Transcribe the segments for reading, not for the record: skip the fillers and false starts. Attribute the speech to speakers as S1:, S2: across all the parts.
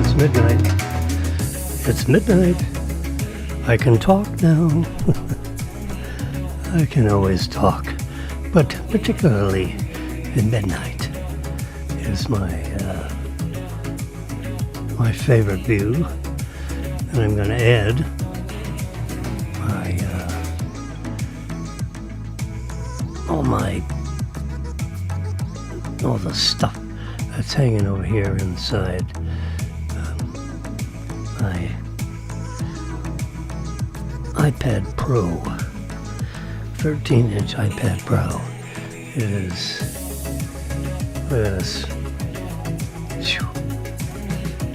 S1: It's midnight. It's midnight. I can talk now. I can always talk, but particularly at midnight is my favorite view. And I'm going to add all the stuff that's hanging over here inside my iPad Pro, 13-inch iPad Pro. It is, look at this.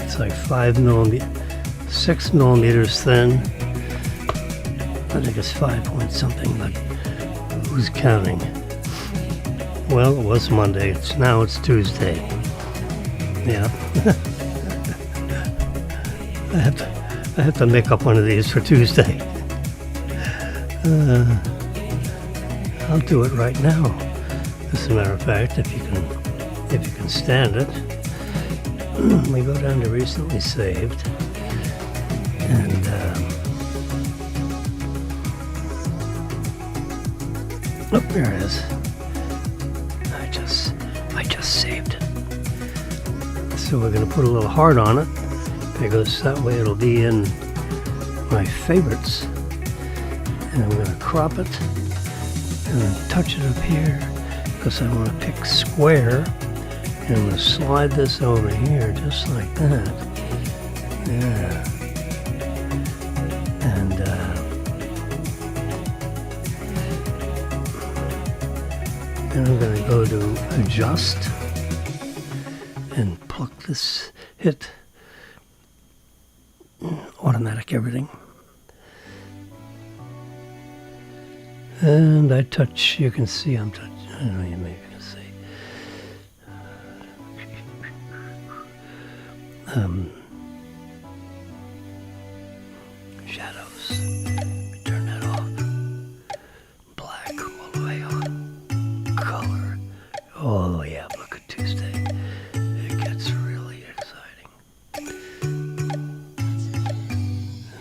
S1: It's like 6 millimeters thin. I think it's 5 point something, but who's counting? Well, it was Monday. Now it's Tuesday. Yeah. I have to make up one of these for Tuesday. I'll do it right now. As a matter of fact, if you can stand it. We go down to recently saved, and oh, there it is. I just saved it. So we're going to put a little heart on it, because that way it'll be in my favorites. And I'm going to crop it and touch it up here, because I want to pick square. And I'm going to slide this over here just like that. Yeah. And then I'm going to go to adjust and pluck this, hit automatic everything. And I touch, you can see I'm touching, I don't know, you maybe can see. Shadows. Turn that off. Black all the way on. Color all the way up. Look at Tuesday. It gets really exciting.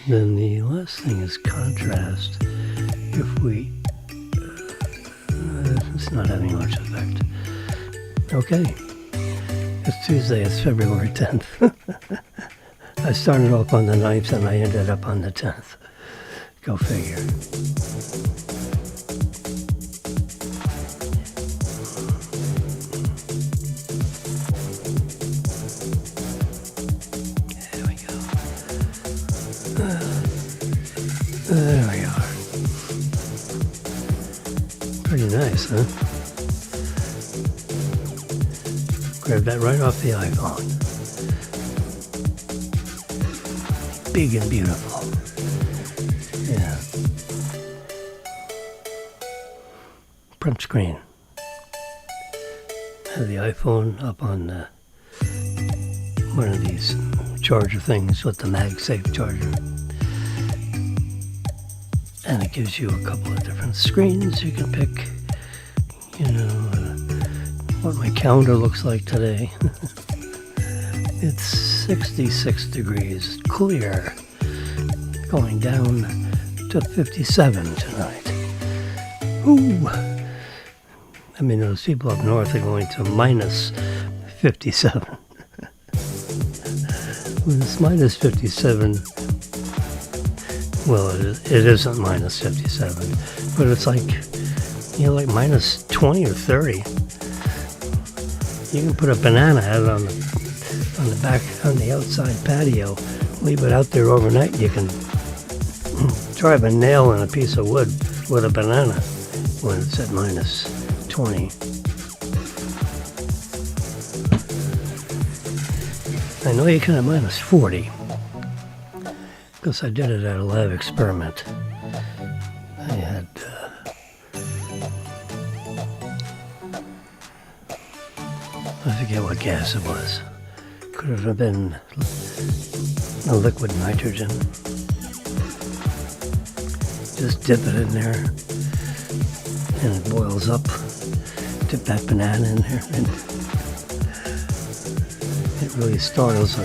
S1: And then the last thing is contrast. If we, it's not having much effect. Okay. It's Tuesday, it's February 10th. I started off on the 9th and I ended up on the 10th. Go figure. There we go. There we are. Pretty nice, huh? Grab that right off the iPhone. Big and beautiful. Yeah. Print screen. Have the iPhone up on one of these charger things with the MagSafe charger. And it gives you a couple of different screens you can pick. You know, what my calendar looks like today. It's 66 degrees, clear, going down to 57 tonight. Ooh! I mean, those people up north are going to minus 57. When it's minus 57, well, it isn't minus 57, but it's like, you know, like minus 20 or 30. You can put a banana out on the back, on the outside patio, leave it out there overnight, and you can drive a nail in a piece of wood with a banana when it's at minus 20. I know you can at minus 40, because I did it at a lab experiment. I had I forget what gas it was. Could have been a liquid nitrogen. Just dip it in there and it boils up. Dip that banana in there and it really startles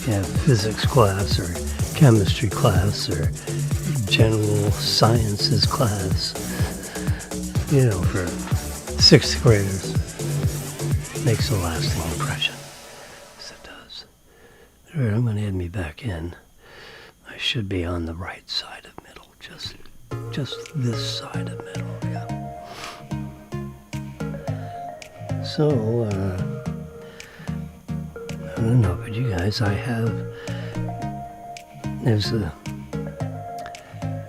S1: have physics class or chemistry class or general sciences class, you know, for 6th graders. Makes a lasting impression. Yes, it does. All right, I'm going to add me back in. I should be on the right side of middle, just this side of middle, yeah. So, I don't know about you guys.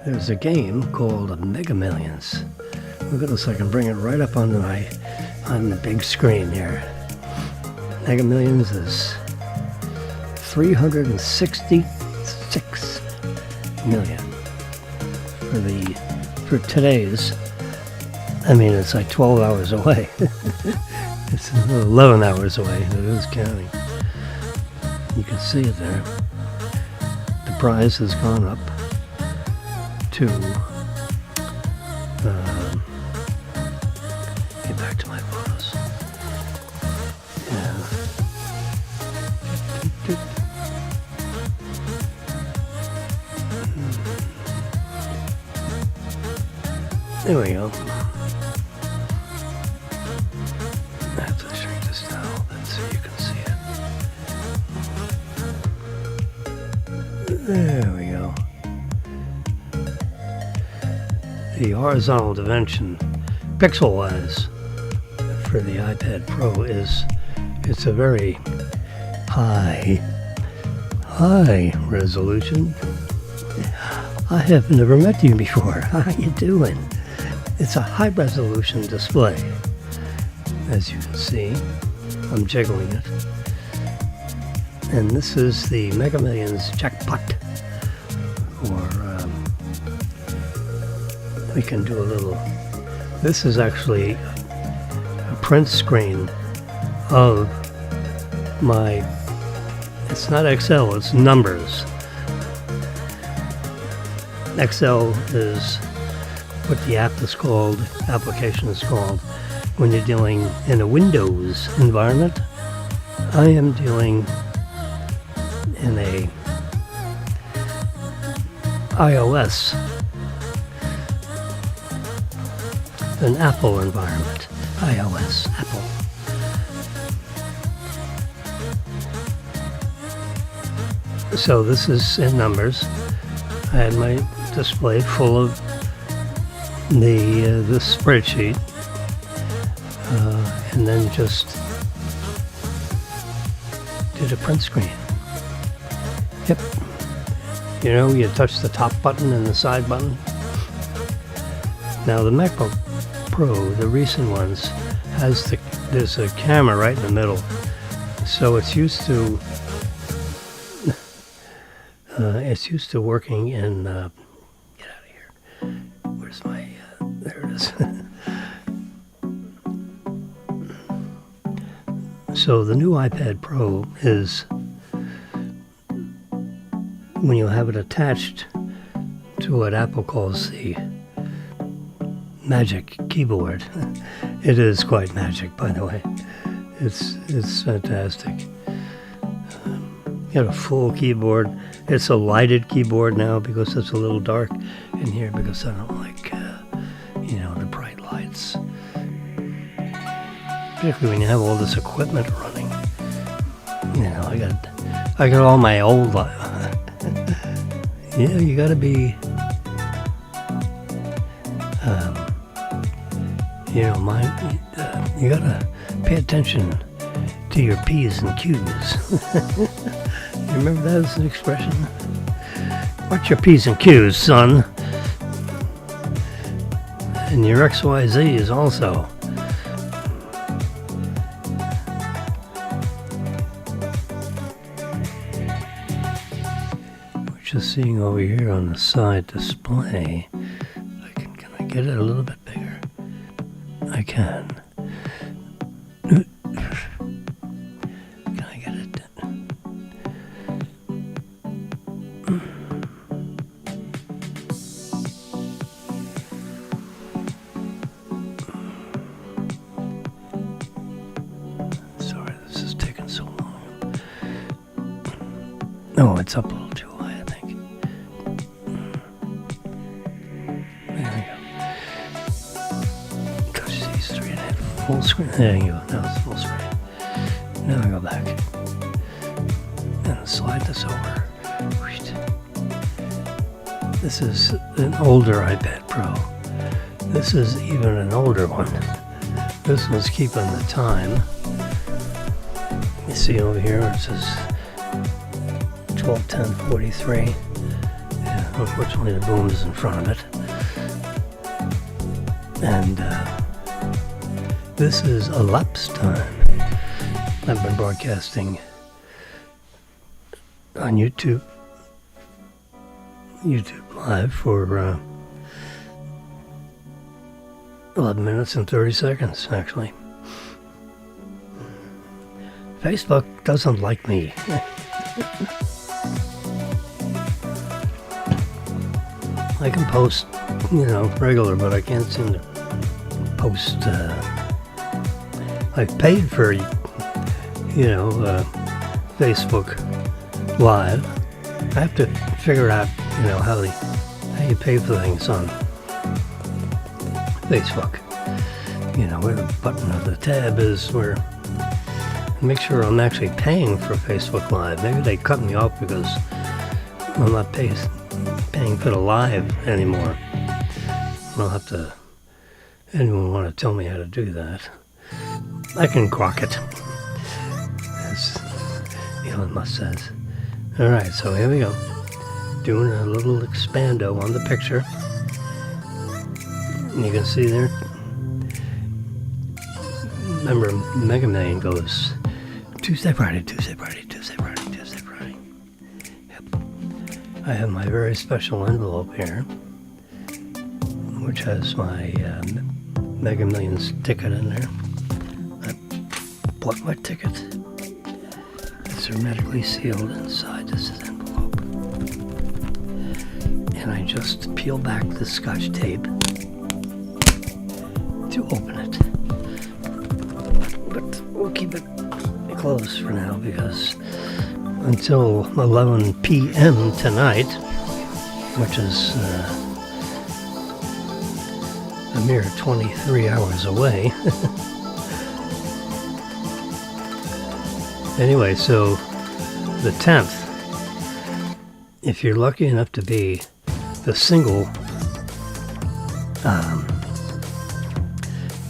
S1: There's a game called Mega Millions. Look at this, I can bring it right up on the big screen here. Mega Millions is 366 million for today's. I mean, it's like 12 hours away. It's 11 hours away. It is counting. You can see it there. The prize has gone up to get back to my photos. Yeah. There we go. I have to shrink this down a little bit so you can see it. There we go. The horizontal dimension, pixel-wise, for the iPad Pro it's a very high resolution. I have never met you before. How you doing? It's a high resolution display. As you can see, I'm jiggling it. And this is the Mega Millions jackpot. Or we can do a little. This is actually a print screen of my. It's not Excel, it's numbers. Excel is what the application is called when you're dealing in a Windows environment. I am dealing in a iOS, an Apple environment. iOS, Apple. So this is in numbers. I had my display full of the spreadsheet, and then just did a print screen. Yep. You know, you touch the top button and the side button. Now the MacBook Pro, the recent ones, there's a camera right in the middle, so it's used to working in. Get out of here. Where's my? There it is. So the new iPad Pro is, when you have it attached to what Apple calls the Magic Keyboard. It is quite magic, by the way. It's fantastic. Got a full keyboard. It's a lighted keyboard now because it's a little dark in here because I don't like, the bright lights. Particularly when you have all this equipment running. I got all my old. You got to be. You got to pay attention to your P's and Q's. You remember that as an expression? Watch your P's and Q's, son. And your XYZ's also. We're just seeing over here on the side display. Can I get it a little bit bigger? I can. No, it's up a little too high, I think. There we go. Touch these three and hit full screen. There you go. Now it's full screen. Now I go back. And slide this over. This is an older iPad Pro. This is even an older one. This one's keeping the time. You see over here it says 12:10:43. Yeah, unfortunately the boom is in front of it. And this is elapsed time. I've been broadcasting on YouTube Live for 11 minutes and 30 seconds, actually. Facebook doesn't like me. I can post, regular, but I can't seem to post. I've paid for, Facebook Live. I have to figure out, how you pay for things on Facebook. Where the button of the tab is, where make sure I'm actually paying for Facebook Live. Maybe they cut me off because I'm not paying for the live anymore. I'll have to. Anyone want to tell me how to do that? I can grok it, as Elon Musk says. All right, so here we go. Doing a little expando on the picture. And you can see there. Remember, Mega Man goes Tuesday, Friday, Tuesday, Friday, Tuesday, Friday, Tuesday, Friday. Yep. I have my very special envelope here, which has my Mega Millions ticket in there. I bought my ticket. It's hermetically sealed inside this envelope. And I just peel back the Scotch tape to open it. But we'll keep it closed for now because until 11 p.m. tonight, which is a mere 23 hours away. Anyway, so the 10th, if you're lucky enough to be the single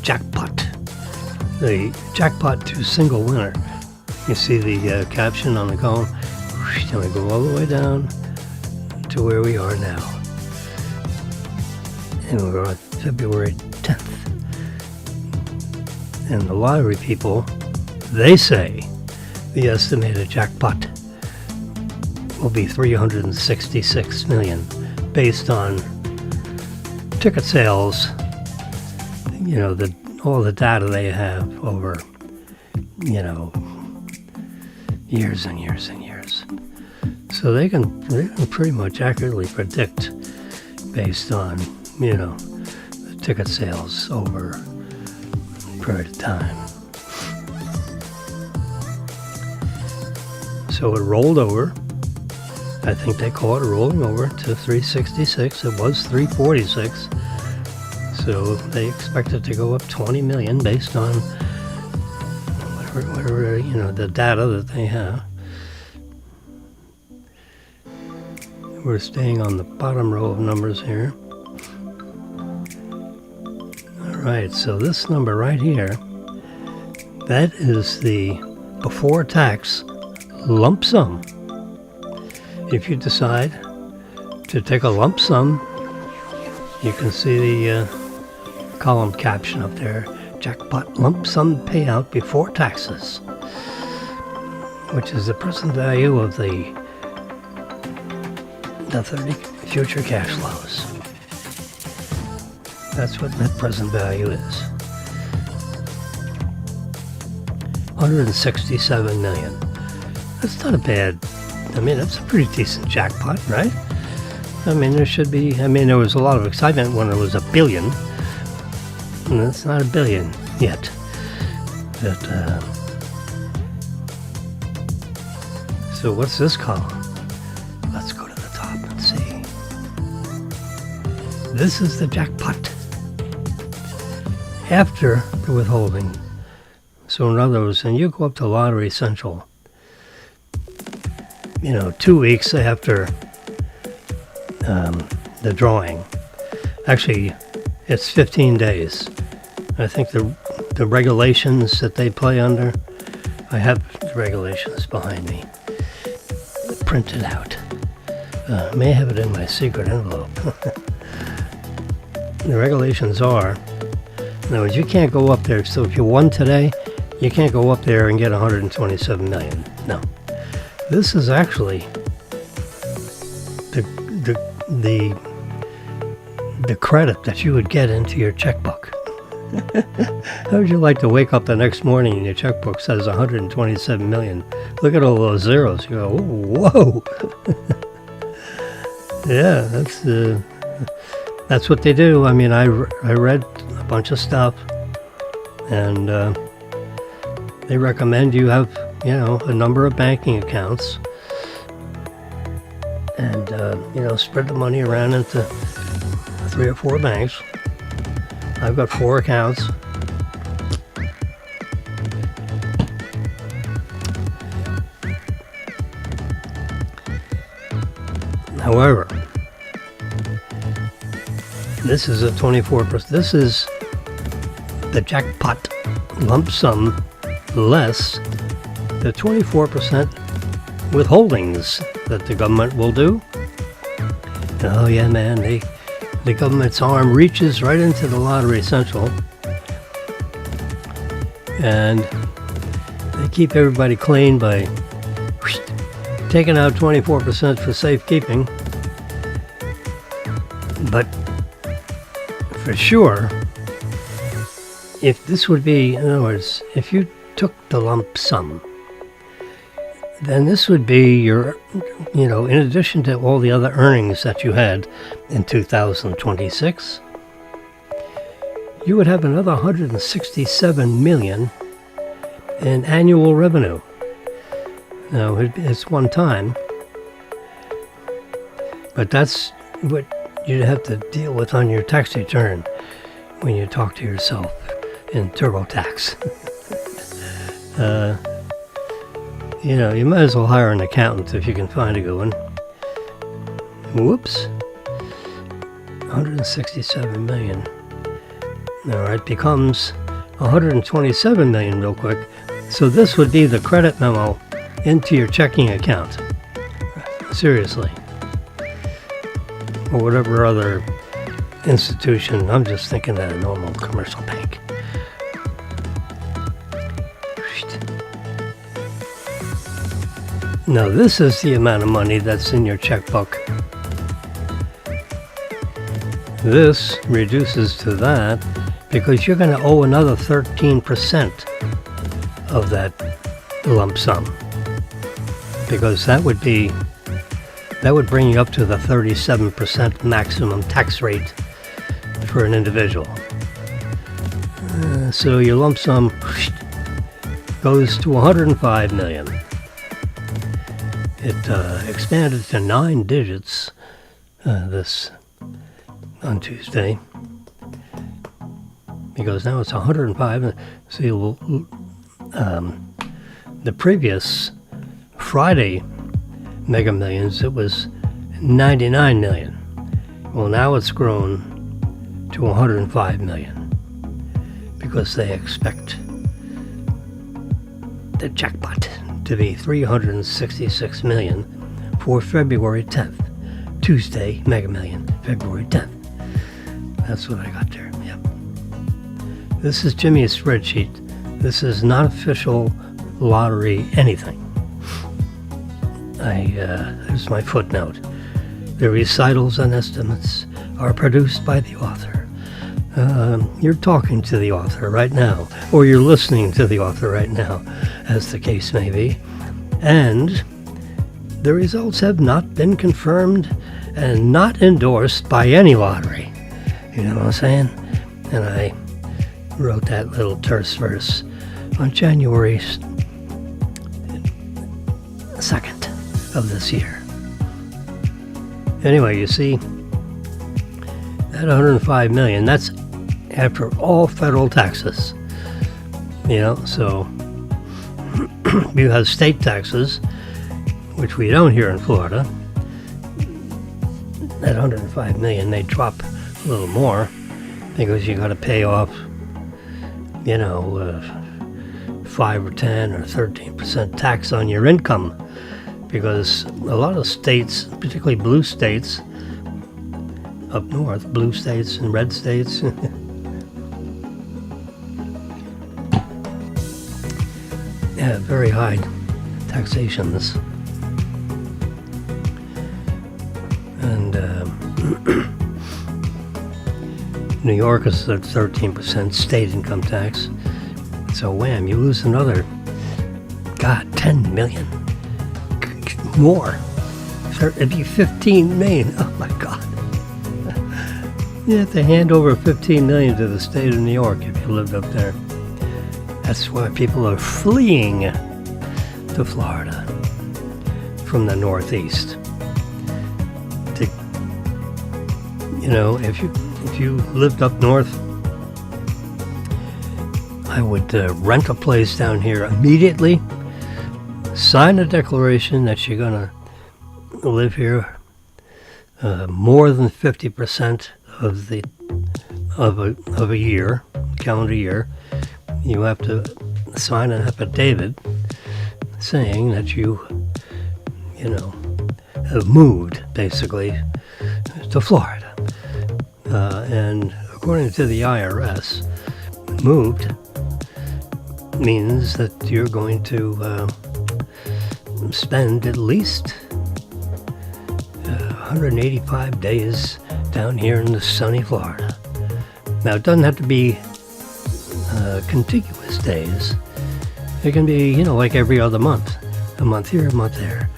S1: jackpot, the jackpot to single winner, you see the caption on the column, and we go all the way down to where we are now. And we're on February 10th. And the lottery people, they say the estimated jackpot will be 366 million based on ticket sales, all the data they have over, years and years and years. So they can pretty much accurately predict based on, the ticket sales over a period of time. So it rolled over. I think they call it rolling over to 366. It was 346. So they expect it to go up 20 million based on whatever the data that they have. We're staying on the bottom row of numbers here. All right, so this number right here, that is the before tax lump sum. If you decide to take a lump sum, you can see the column caption up there, jackpot lump sum payout before taxes, which is the present value of the 30 future cash flows. That's what net present value is. 167 million. That's not a bad, that's a pretty decent jackpot, right? There should be, there was a lot of excitement when it was $1 billion. And it's not $1 billion yet. But, so what's this column? This is the jackpot after the withholding. So in other words, when you go up to Lottery Central, 2 weeks after the drawing, actually it's 15 days. I think the regulations that they play under, I have the regulations behind me, printed out. May have it in my secret envelope. The regulations are, in other words, you can't go up there. So if you won today, you can't go up there and get 127 million. No, this is actually the credit that you would get into your checkbook. How would you like to wake up the next morning and your checkbook says 127 million? Look at all those zeros. You go, whoa. Yeah, that's what they do. I mean, I read a bunch of stuff, and they recommend you have, a number of banking accounts, and spread the money around into 3 or 4 banks. I've got 4 accounts. However, this is a 24%. This is the jackpot lump sum less the 24% withholdings that the government will do. Oh yeah, man, the government's arm reaches right into the Lottery Central, and they keep everybody clean by taking out 24% for safekeeping. But for sure, if this would be, in other words, if you took the lump sum, then this would be your, in addition to all the other earnings that you had in 2026, you would have another 167 million in annual revenue. Now, it's one time, but that's what you'd have to deal with on your tax return when you talk to yourself in TurboTax. You might as well hire an accountant if you can find a good one. Whoops. 167 million. All right, becomes 127 million real quick. So this would be the credit memo into your checking account. Seriously. Or whatever other institution. I'm just thinking of a normal commercial bank. Now this is the amount of money that's in your checkbook. This reduces to that because you're going to owe another 13% of that lump sum. Because that would bring you up to the 37% maximum tax rate for an individual. So your lump sum goes to 105 million. It expanded to 9 digits this on Tuesday, because now it's 105. So the previous Friday Mega Millions, it was 99 million. Well, now it's grown to 105 million because they expect the jackpot to be 366 million for February 10th. Tuesday, Mega Million, February 10th. That's what I got there. Yep. This is Jimmy's spreadsheet. This is not official lottery anything. There's my footnote. The recitals and estimates are produced by the author. You're talking to the author right now, or you're listening to the author right now, as the case may be. And the results have not been confirmed and not endorsed by any lottery. You know what I'm saying? And I wrote that little terse verse on January 2nd of this year. Anyway, you see, That 105 million, that's after all federal taxes. So you have state taxes, which we don't here in Florida. That 105 million, they drop a little more because you got to pay off, 5 or 10 or 13% tax on your income, because a lot of states, particularly blue states up north, blue states and red states, have very high taxations. And New York is at 13% state income tax. So wham, you lose another, 10 million more. It'd be 15 million. Oh my God. You have to hand over 15 million to the state of New York if you lived up there. That's why people are fleeing to Florida from the Northeast. If you lived up north, I would rent a place down here immediately, sign a declaration that you're going to live here more than 50% of a year, calendar year. You have to sign an affidavit saying that you have moved, basically, to Florida. And according to the IRS, moved means that you're going to spend at least 185 days down here in the sunny Florida. Now, it doesn't have to be contiguous days. It can be, like every other month. A month here, a month there.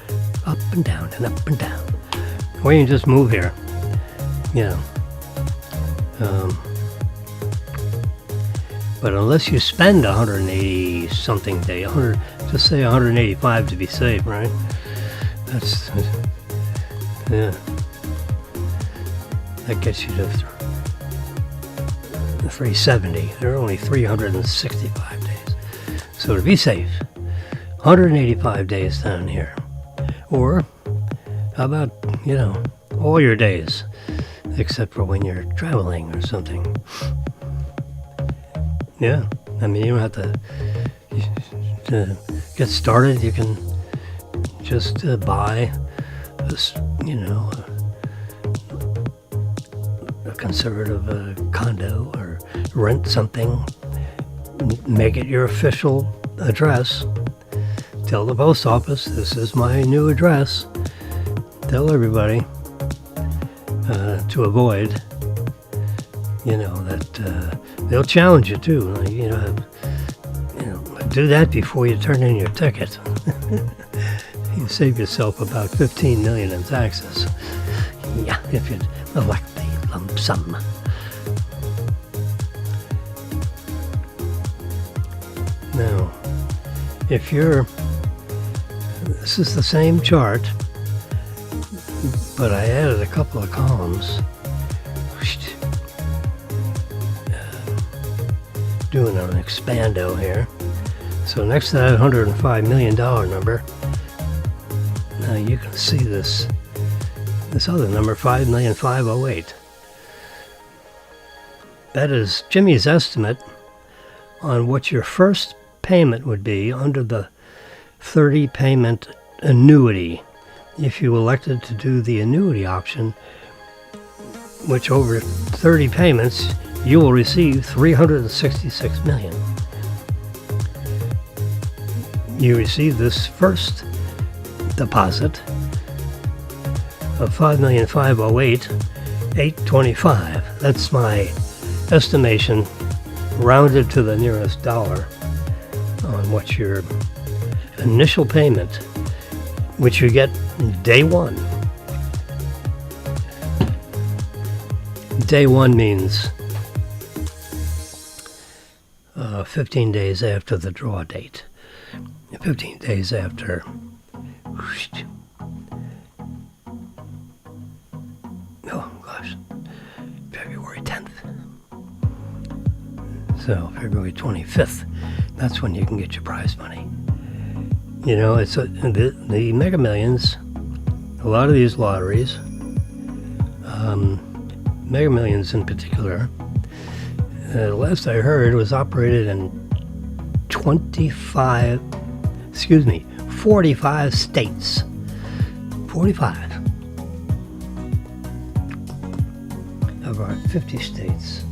S1: Up and down and up and down. Or you can just move here. But unless you spend 180 something day, just say 185 to be safe, right? That's, that gets you to 370. There are only 365 days. So to be safe, 185 days down here. Or how about, all your days, except for when you're traveling or something. Yeah, you don't have to get started. You can just buy this, a conservative condo or rent something, make it your official address. Tell the post office, this is my new address. Tell everybody to avoid, that they'll challenge you too. Do that before you turn in your ticket. You save yourself about 15 million in taxes. Yeah, if you elect the lump sum. Now, this is the same chart, but I added a couple of columns. Doing an expando here. So next to that $105 million number, now you can see this other number, 5,508,000. That is Jimmy's estimate on what your first payment would be under the 30 payment annuity. If you elected to do the annuity option, which over 30 payments, you will receive $366 million. You receive this first deposit of $5,508,825. That's my estimation, rounded to the nearest dollar, on what your initial payment, which you get day one. Day one means 15 days after the draw date. 15 days after. Oh gosh. So February 25th, that's when you can get your prize money. You know, it's the Mega Millions, a lot of these lotteries, Mega Millions in particular, last I heard was operated in 45 states. 45 of our 50 states.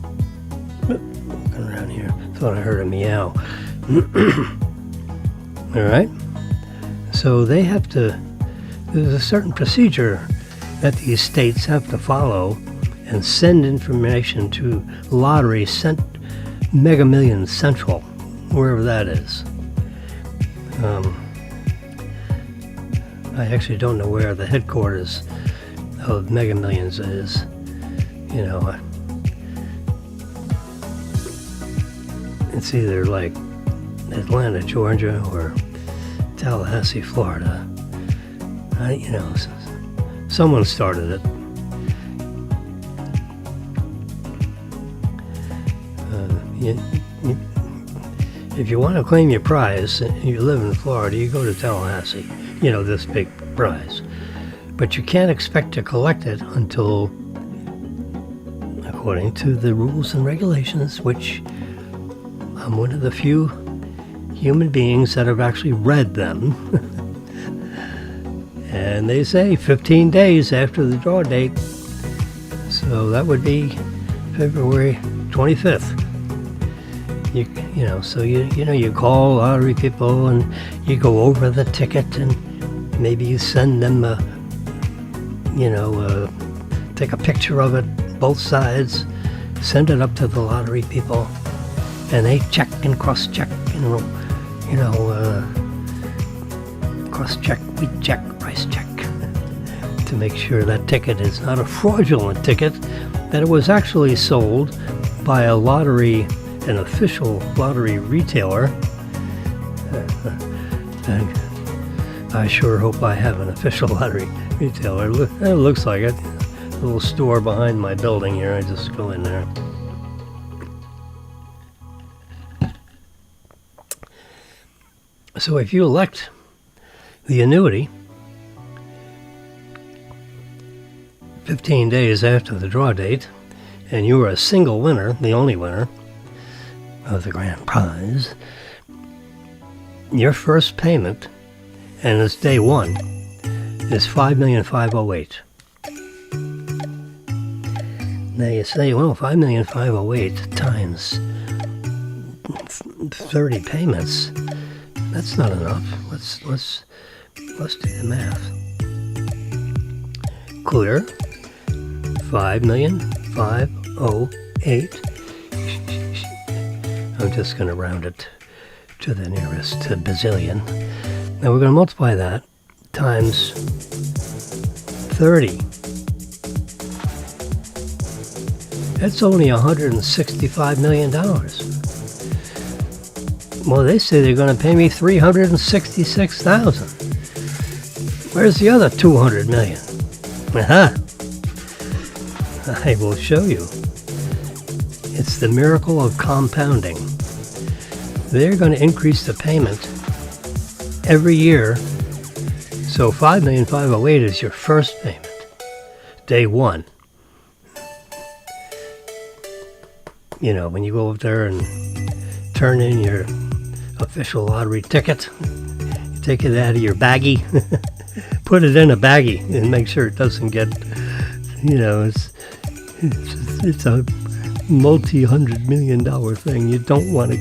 S1: Looking around here, thought I heard a meow. All right. So they have to, there's a certain procedure that these states have to follow and send information to Lottery Mega Millions Central, wherever that is. I actually don't know where the headquarters of Mega Millions is. You know, it's either like Atlanta, Georgia, or Tallahassee, Florida. You know, someone started it. If you want to claim your prize and you live in Florida, you go to Tallahassee. You know, this big prize. But you can't expect to collect it until, according to the rules and regulations, which I'm one of the few human beings that have actually read them. And they say 15 days after the draw date. So that would be February 25th. You know, so you call lottery people and you go over the ticket and maybe you send them take a picture of it, both sides, send it up to the lottery people, and they check and cross-check, cross-check, wheat check, price check, to make sure that ticket is not a fraudulent ticket, that it was actually sold by an official lottery retailer. And I sure hope I have an official lottery retailer. It looks like it. A little store behind my building here. I just go in there. So if you elect the annuity 15 days after the draw date, and you are a single winner, the only winner of the grand prize, your first payment, and it's day one, is $5,508,000. Now you say, well, $5,508,000 times 30 payments, that's not enough. Let's do the math. Clear. 5,508,000. I'm just going to round it to the nearest bazillion. Now we're going to multiply that times 30. That's only $165 million. Well, they say they're going to pay me $366,000. Where's the other $200 million? Aha! I will show you. It's the miracle of compounding. They're going to increase the payment every year. So $5,508,000 is your first payment, day one. You know, when you go up there and turn in your official lottery ticket, you take it out of your baggie, put it in a baggie, and make sure it doesn't get, it's a multi-$100 million thing. You don't want to,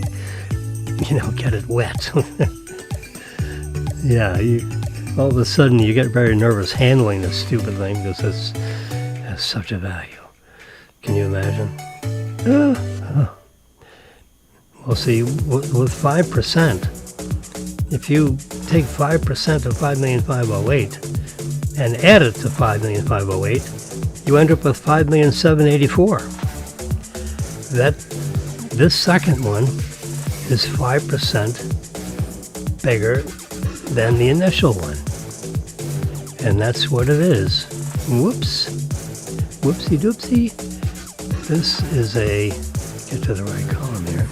S1: get it wet. Yeah, all of a sudden you get very nervous handling this stupid thing because it has such a value. Can you imagine? Well, see, with 5%, if you take 5% of $5,508,000 and add it to $5,508,000, you end up with $5,784,000. This second one is 5% bigger than the initial one. And that's what it is. Whoops. Whoopsie doopsie. This is get to the right column here.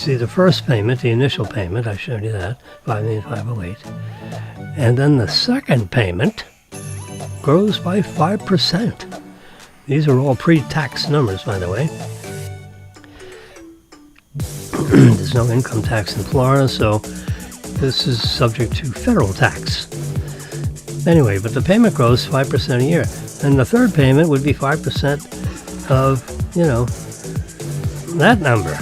S1: see the first payment, the initial payment, I showed you that, $5,508,000. And then the second payment grows by 5%. These are all pre-tax numbers, by the way. There's no income tax in Florida, so this is subject to federal tax. Anyway, but the payment grows 5% a year. And the third payment would be 5% of, that number,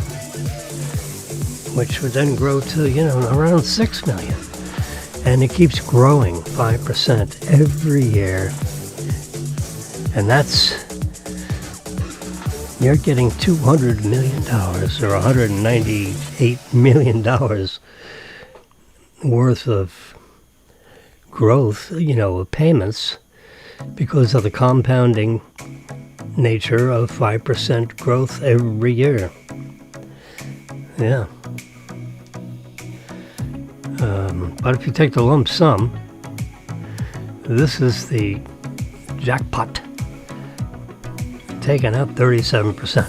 S1: which would then grow to, around $6 million. And it keeps growing 5% every year. And you're getting $200 million or $198 million worth of growth, of payments because of the compounding nature of 5% growth every year. Yeah. But if you take the lump sum, this is the jackpot, taken out 37%.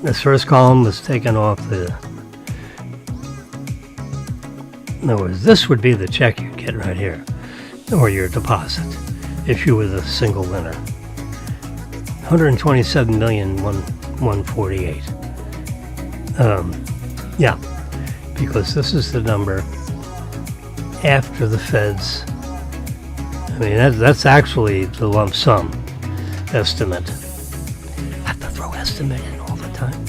S1: This first column was taken off in other words, this would be the check you'd get right here, or your deposit, if you were the single winner. $127,148,000. Yeah, because this is the number after the feds. I mean, that's actually the lump sum estimate. I have to throw estimate in all the time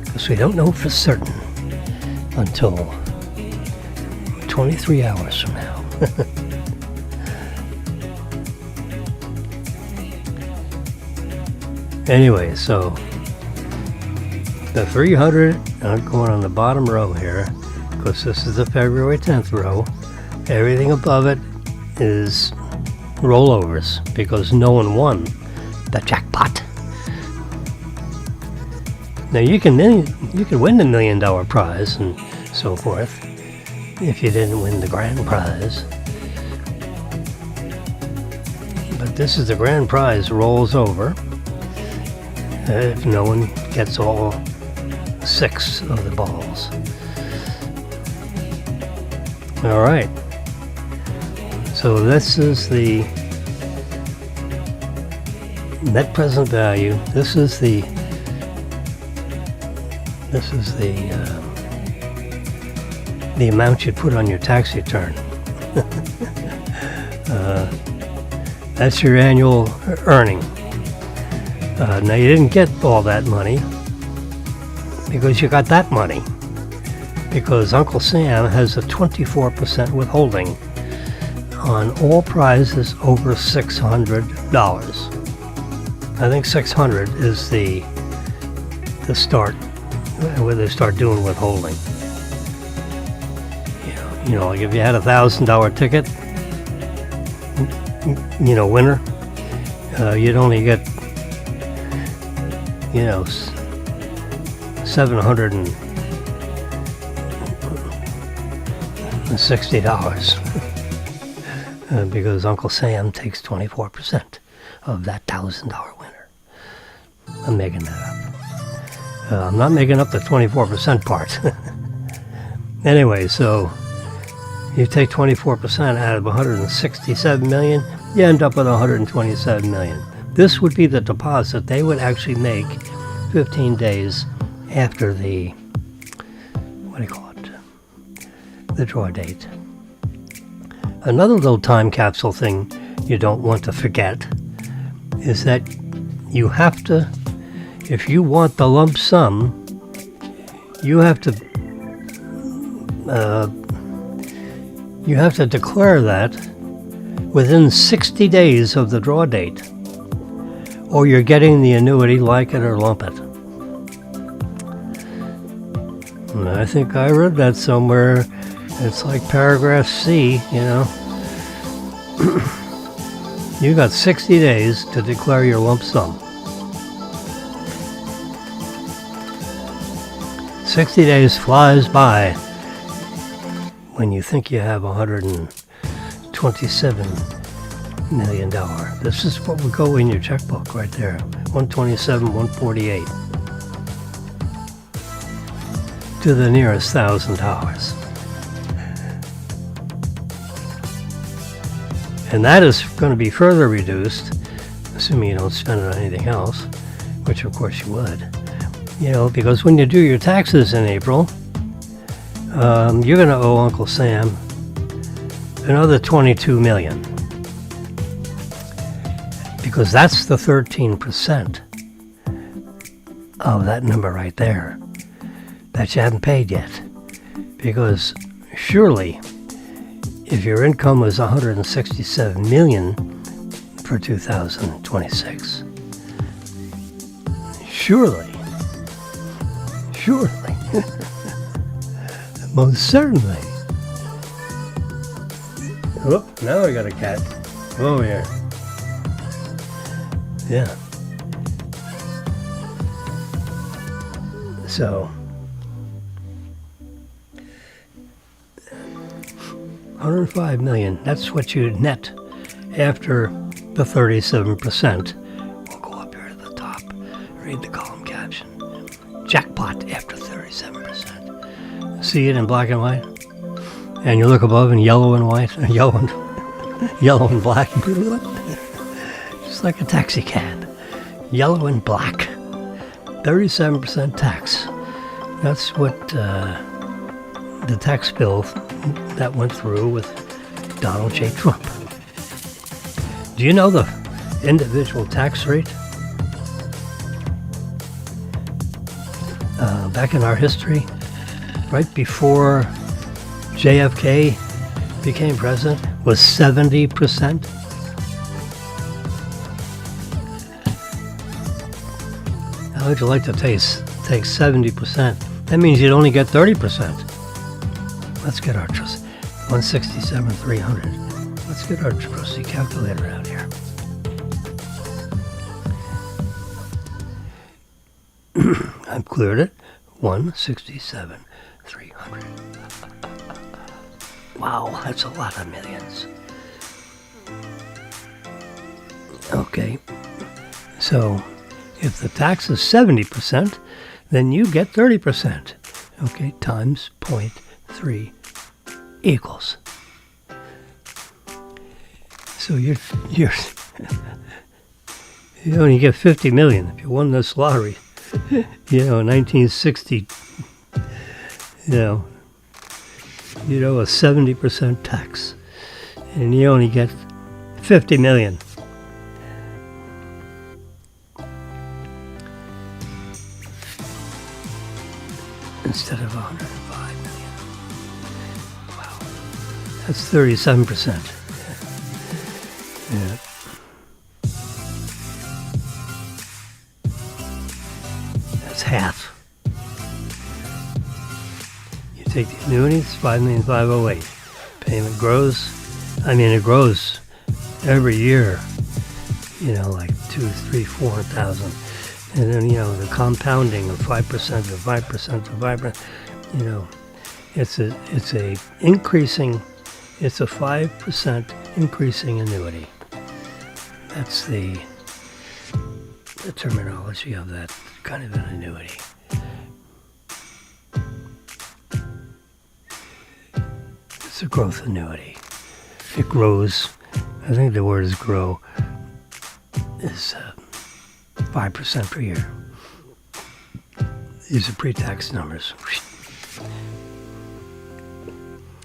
S1: because we don't know for certain until 23 hours from now. Anyway, so the 300, I'm going on the bottom row here because this is the February 10th row. Everything above it is rollovers because no one won the jackpot. Now you can win the $1 million prize and so forth if you didn't win the grand prize. But this is the grand prize rolls over if no one gets all 6 of the balls. All right. So this is the net present value. This is the amount you put on your tax return. That's your annual earning. Now you didn't get all that money because you got that money because Uncle Sam has a 24% withholding on all prizes over $600. I think 600 is the start where they start doing withholding. Like if you had a $1,000 ticket, winner, you'd only get, $760 because Uncle Sam takes 24% of that $1,000 winner. I'm making that up. I'm not making up the 24% part. Anyway, so you take 24% out of 167 million, you end up with 127 million. This would be the deposit they would actually make 15 days after the, the draw date. Another little time capsule thing you don't want to forget is that you have to, if you want the lump sum, you have to declare that within 60 days of the draw date, or you're getting the annuity, like it or lump it. And I think I read that somewhere. It's like paragraph C, You got 60 days to declare your lump sum. 60 days flies by when you think you have $127 million. This is what would go in your checkbook right there. 127, 148. to the nearest $1,000. And that is going to be further reduced, assuming you don't spend it on anything else, which of course you would. You know, because when you do your taxes in April, you're going to owe Uncle Sam another $22 million. Because that's the 13% of that number right there that you haven't paid yet. Because surely, if your income was $167 million for 2026, surely, most certainly. Oh, now I got a cat. Oh, yeah. Yeah. So, $105 million, that's what you net after the 37%. We'll go up here to the top, read the column caption. Jackpot after 37%. See it in black and white? And you look above in yellow and white, yellow and black. Just like a taxi cab. Yellow and black. 37% tax. That's what the tax bill that went through with Donald J. Trump. Do you know the individual tax rate? Back in our history, right before JFK became president, was 70%. How would you like to take 70%? That means you'd only get 30%. Let's get our trust. 167,300. Let's get our trusty calculator out here. I've cleared it. 167,300. Wow, that's a lot of millions. Okay, so if the tax is 70%, then you get 30%. Okay, times 0.3 equals. So you only get 50 million if you won this lottery. 1960. You'd owe a 70% tax, and you only get 50 million. Instead of 105 million. Wow. That's 37%. Yeah. That's half. You take the annuities, $5,508,000. Payment grows. It grows every year. Like 2, 3, 4,000. And then, the compounding of 5% to 5% to 5%, it's a increasing, it's a 5% increasing annuity. That's the terminology of that kind of an annuity. It's a growth annuity. It grows, I think the word is grow, is 5% per year. These are pre-tax numbers.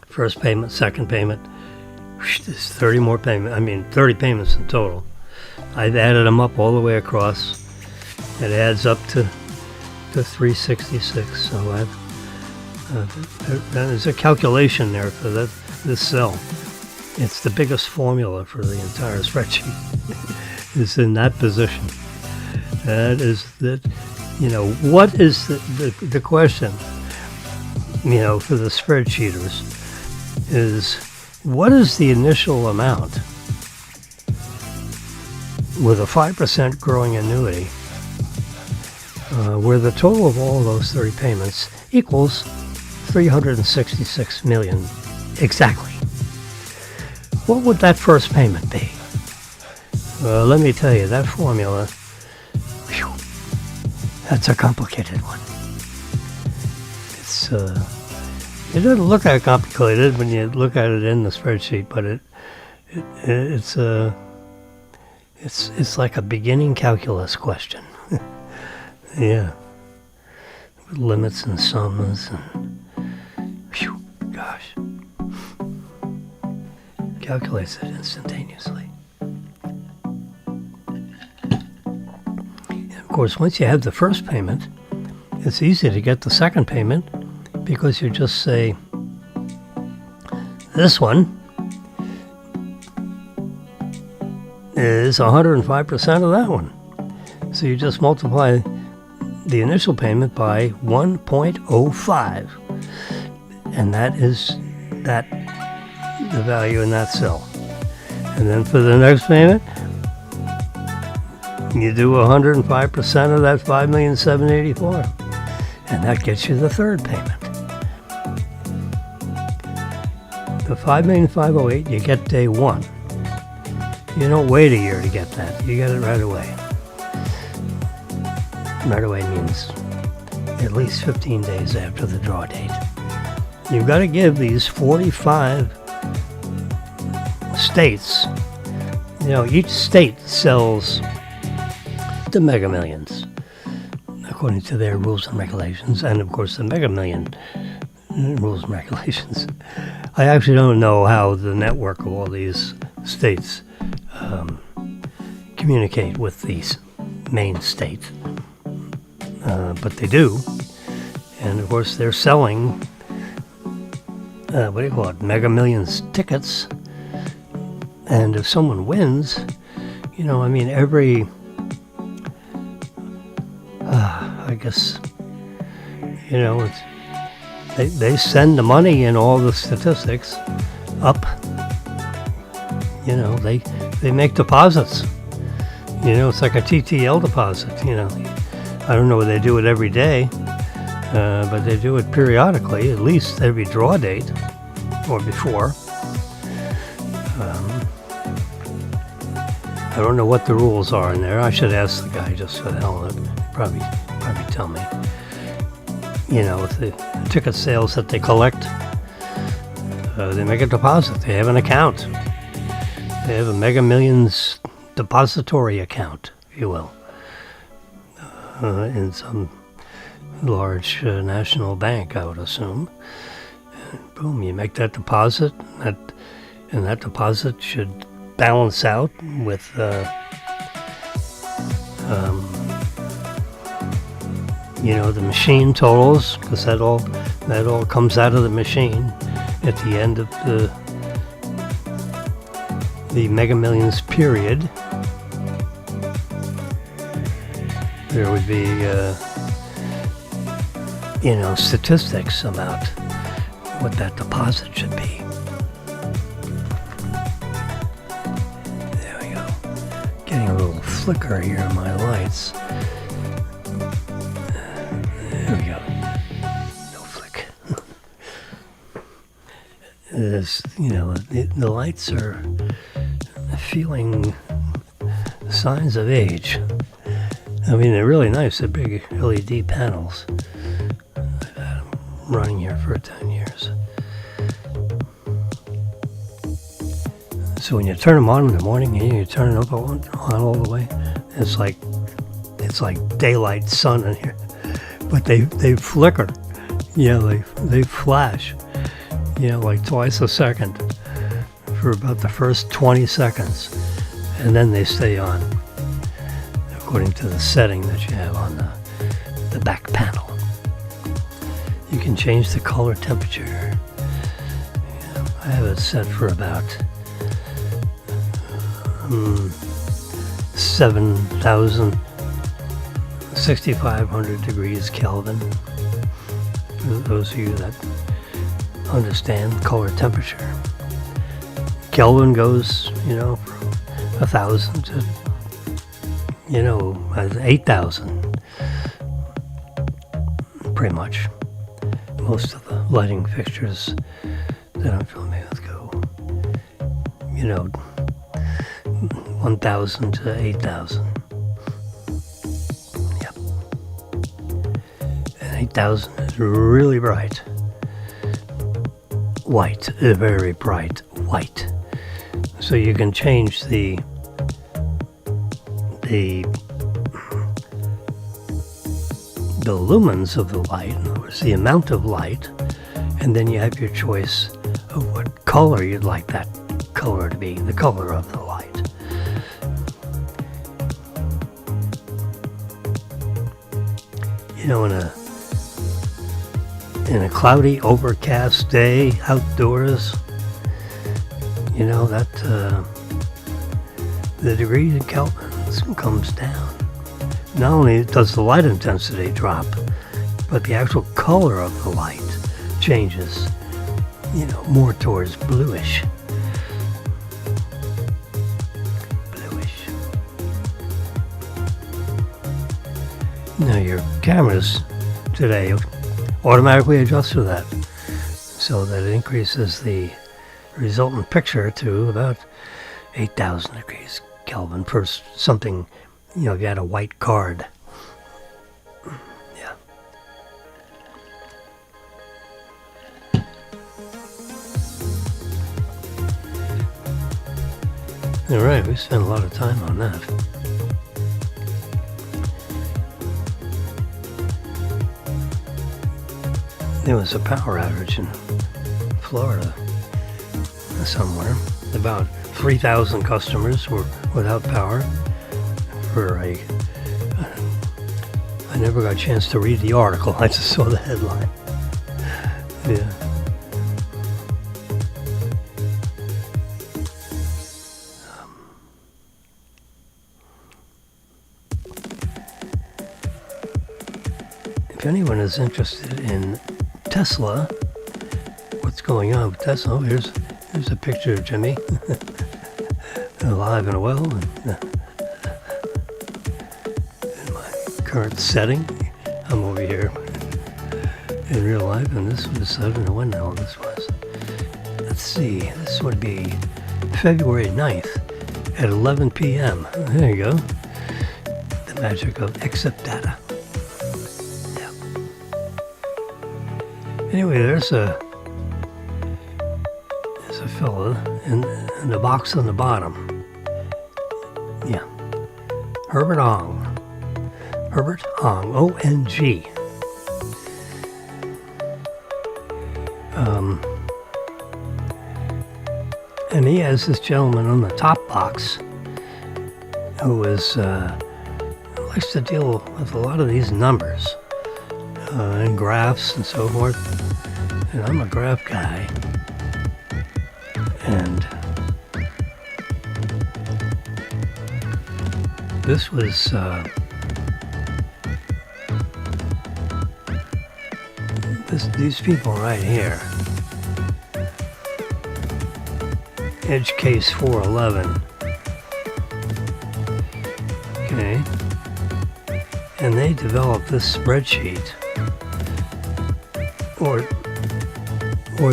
S1: First payment, second payment. There's 30 more payments. 30 payments in total. I've added them up all the way across. It adds up to 366. So there's a calculation there for this cell. It's the biggest formula for the entire spreadsheet. It's in that position. That is what is the question, for the spreadsheeters is, what is the initial amount with a 5% growing annuity where the total of all those 30 payments equals 366 million exactly? What would that first payment be? Let me tell you, that formula, that's a complicated one. It's it doesn't look that complicated when you look at it in the spreadsheet, but it's like a beginning calculus question. Yeah, with limits and sums and phew, gosh, calculates it instantaneously. And of course, once you have the first payment, it's easy to get the second payment because you just say, this one is 105% of that one. So you just multiply the initial payment by 1.05. And that is the value in that cell. And then for the next payment, you do 105% of that 5,784,000. And that gets you the third payment. The 5,508,000 you get day one. You don't wait a year to get that. You get it right away. Right away means at least 15 days after the draw date. You've got to give these 45 states, each state sells the Mega Millions according to their rules and regulations, and of course the Mega Million rules and regulations. I actually don't know how the network of all these states communicate with these main states, but they do. And of course they're selling Mega Millions tickets. And if someone wins, every I guess they send the money and all the statistics up. They make deposits. It's like a TTL deposit. I don't know whether they do it every day, but they do it periodically, at least every draw date or before. I don't know what the rules are in there. I should ask the guy just for the hell of it. Probably tell me. With the ticket sales that they collect, they make a deposit. They have an account. They have a Mega Millions depository account, if you will, in some large national bank, I would assume. And boom, you make that deposit, and that deposit should balance out with the machine totals, because that all comes out of the machine at the end of the Mega Millions period. There would be statistics about what that deposit should be. There we go. Getting a little flicker here in my lights. There we go. No flick. The lights are feeling signs of age. They're really nice. They're big LED panels. I've had them running here for 10 years. So when you turn them on in the morning and you turn it up on all the way, it's like daylight sun in here. But they flicker. They flash. Like twice a second for about the first 20 seconds. And then they stay on, according to the setting that you have on the back panel. You can change the color temperature. I have it set for about 6,500 degrees Kelvin. For those of you that understand color temperature. Kelvin goes, from 1,000 to 8,000, pretty much. Most of the lighting fixtures that I'm familiar with go, 1,000 to 8,000. Yep. And 8000 is really bright. White, very bright white. So you can change the lumens of the light, in other words, the amount of light, and then you have your choice of what color you'd like that color to be, the color of the light. You know, in a cloudy, overcast day outdoors, you know, that the degree of Kelvin comes down. Not only does the light intensity drop, but the actual color of the light changes, you know, more towards bluish. Bluish. Now your cameras today automatically adjust to that, so that it increases the resultant picture to about 8000 degrees Kelvin for something, you know, if you had a white card. Yeah. All right, we spent a lot of time on that. There was a power outage in Florida somewhere. About 3,000 customers were without power for I never got a chance to read the article. I just saw the headline. Yeah. If anyone is interested in Tesla, what's going on with Tesla? Oh, here's a picture of Jimmy, alive and well, in my current setting. I'm over here in real life, and this was, I don't know when the hell this was. Let's see, this would be February 9th at 11 p.m. There you go. The magic of accept data. Yeah. Anyway, there's a fella in the box on the bottom. Yeah. Herbert Ong. Herbert Ong, O-N-G. And he has this gentleman on the top box who is likes to deal with a lot of these numbers and graphs and so forth. And I'm a graph guy. And this was these people right here. Edge case 411. Okay. And they developed this spreadsheet, or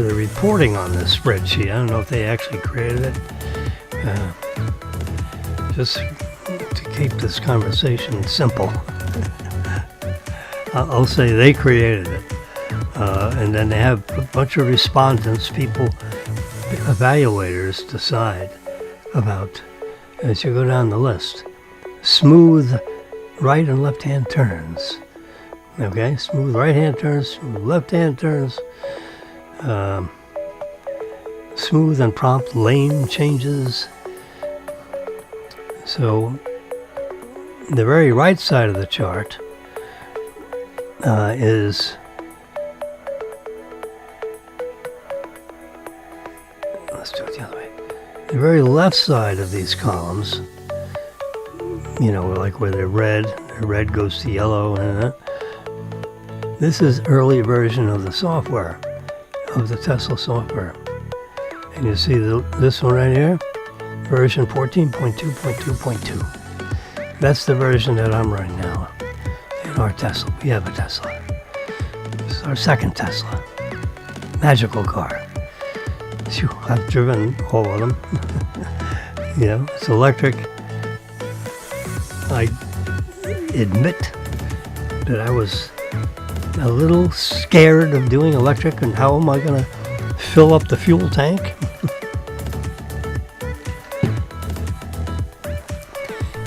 S1: the reporting on this spreadsheet. I don't know if they actually created it. Just to keep this conversation simple, I'll say they created it. And then they have a bunch of respondents, people, evaluators decide about, as you go down the list, smooth right and left-hand turns. Okay, smooth right-hand turns, smooth left-hand turns, smooth and prompt lane changes. So the very right side of the chart is, let's do it the other way. The very left side of these columns, you know, like where the red goes to yellow, and this is early version of the software, of the Tesla software. And you see this one right here, version 14.2.2.2. That's the version that I'm running now in our Tesla. We have a Tesla. This is our second Tesla. Magical car. Phew, I've driven all of them. You know, it's electric. I admit that I was a little scared of doing electric, and how am I going to fill up the fuel tank?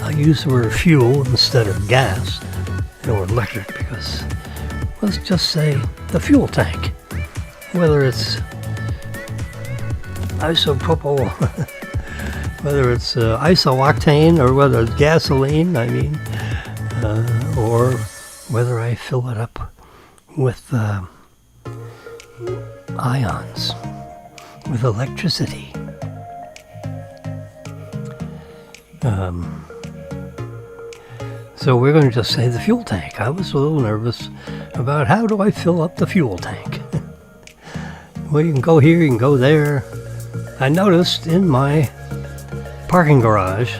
S1: I use the word fuel instead of gas or electric because let's just say the fuel tank, whether it's isopropyl, whether it's isooctane, or whether it's gasoline, or whether I fill it up with ions, with electricity. So we're going to just say the fuel tank. I was a little nervous about how do I fill up the fuel tank. Well, you can go here, you can go there. I noticed in my parking garage,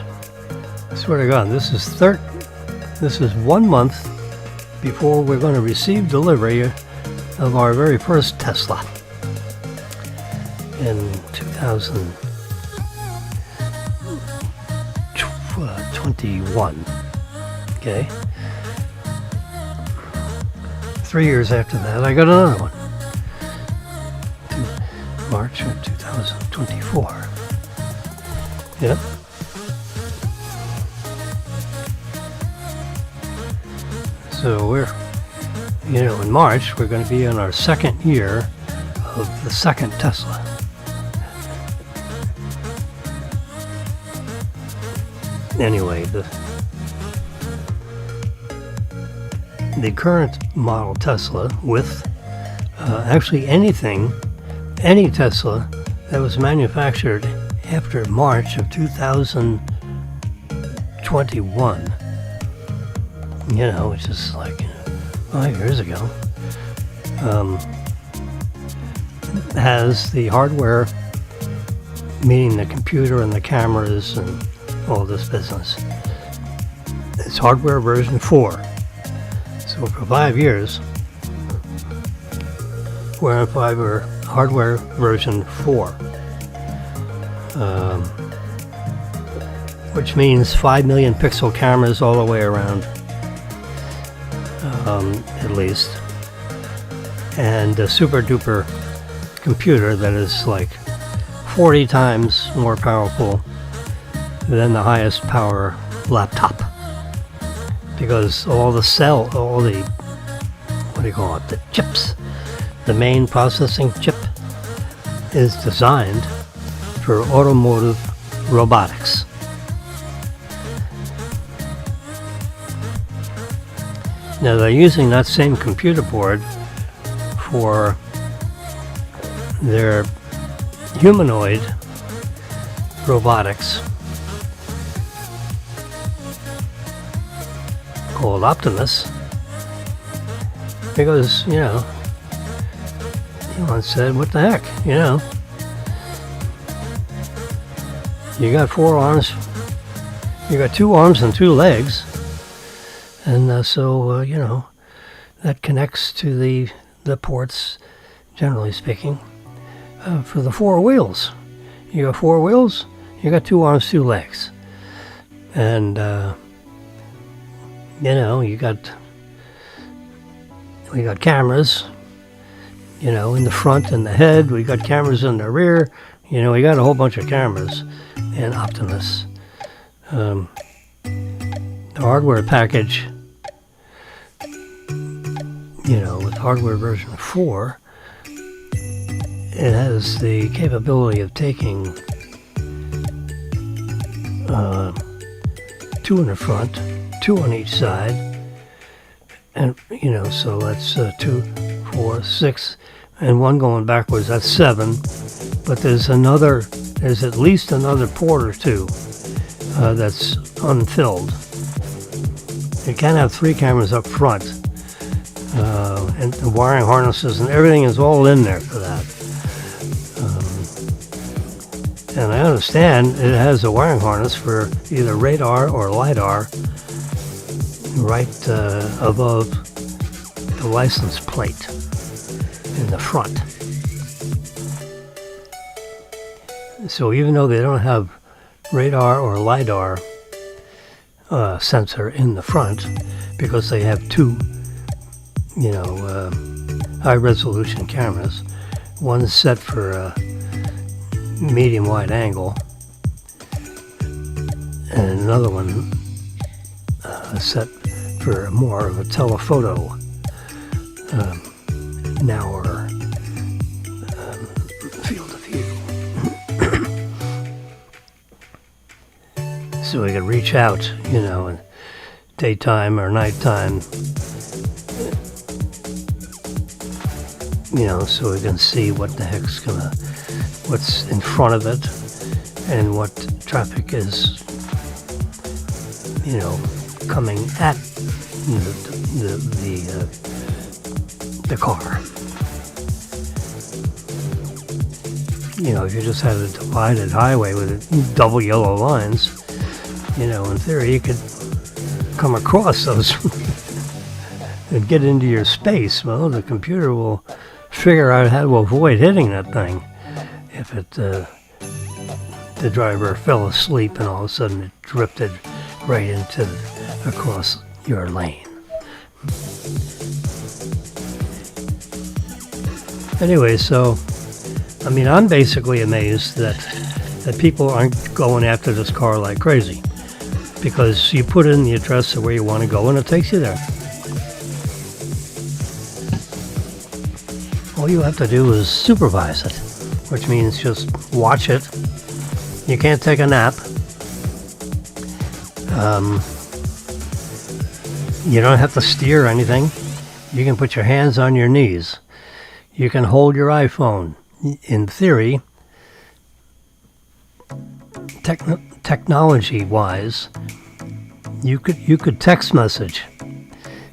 S1: I swear to God, this is 1 month before we're going to receive delivery of our very first Tesla in 2021. Okay. 3 years after that, I got another one. March of 2024. Yep. So we're, in March, we're going to be in our second year of the second Tesla. Anyway, the current model Tesla with actually any Tesla that was manufactured after March of 2021, which is like 5 years ago, has the hardware, meaning the computer and the cameras and all this business. It's hardware version 4. So for 5 years, we're on hardware version 4, which means 5 million pixel cameras all the way around, at least, and a super duper computer that is like 40 times more powerful than the highest power laptop. Because the chips, the main processing chip is designed for automotive robotics. Now they're using that same computer board for their humanoid robotics called Optimus, because Elon said, what the heck, you got 4 arms, you got 2 arms and 2 legs, and so that connects to the ports, generally speaking, for the 4 wheels. You got 4 wheels, you got 2 arms, 2 legs, and we got cameras, in the front and the head. We got cameras in the rear. We got a whole bunch of cameras in Optimus. The hardware package, with hardware version 4, it has the capability of taking 2 in the front, 2 on each side, and so that's 2, 4, 6, and 1 going backwards. That's 7. But there's at least another port or 2 that's unfilled. You can't have 3 cameras up front, and the wiring harnesses and everything is all in there for that. And I understand it has a wiring harness for either radar or LiDAR right above the license plate in the front. So even though they don't have radar or LiDAR sensor in the front, because they have 2 high resolution cameras. One's set for medium wide angle, and another one set for more of a telephoto narrower field of view. So we could reach out, in daytime or nighttime, so we can see what the heck's what's in front of it and what traffic is, coming at the car. If you just had a divided highway with double yellow lines, in theory you could come across those and get into your space. Well, the computer will figure out how to avoid hitting that thing if the driver fell asleep and all of a sudden it drifted right across your lane. Anyway, so I'm basically amazed that people aren't going after this car like crazy, because you put in the address of where you want to go and it takes you there. All you have to do is supervise it, which means just watch it. You can't take a nap. You don't have to steer anything. You can put your hands on your knees. You can hold your iPhone. In theory, technology-wise, you could text message.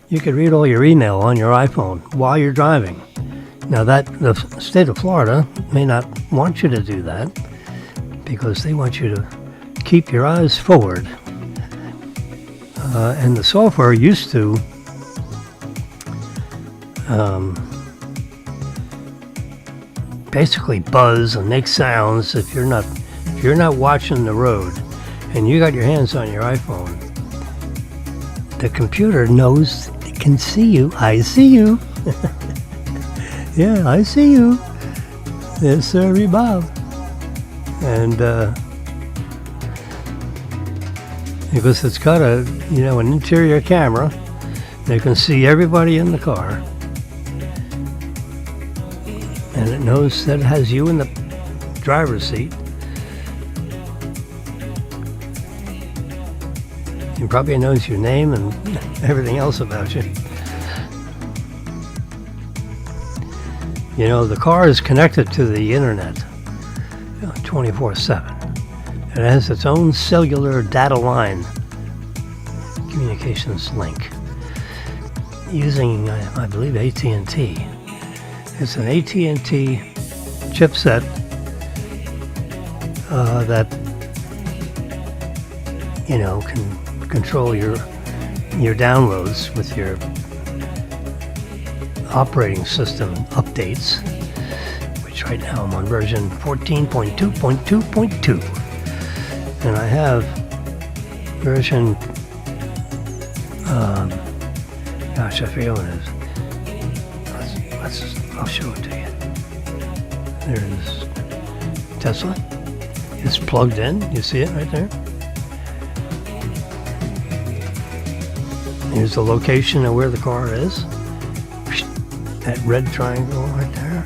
S1: You could read all your email on your iPhone while you're driving. Now the state of Florida may not want you to do that because they want you to keep your eyes forward. And the software used to basically buzz and make sounds if you're not watching the road and you got your hands on your iPhone. The computer knows it can see you. I see you. Yeah, I see you. Yes, sir, Bob. And because it's got an interior camera, they can see everybody in the car. And it knows that it has you in the driver's seat. It probably knows your name and everything else about you. The car is connected to the internet 24/7. It has its own cellular data line communications link using, I believe, AT&T. It's an AT&T chipset that can control your downloads with your operating system updates, which right now I'm on version 14.2.2.2, and I have version I forget what it is. I'll show it to you. There's Tesla. It's plugged in. You see it right there? Here's the location of where the car is. That red triangle right there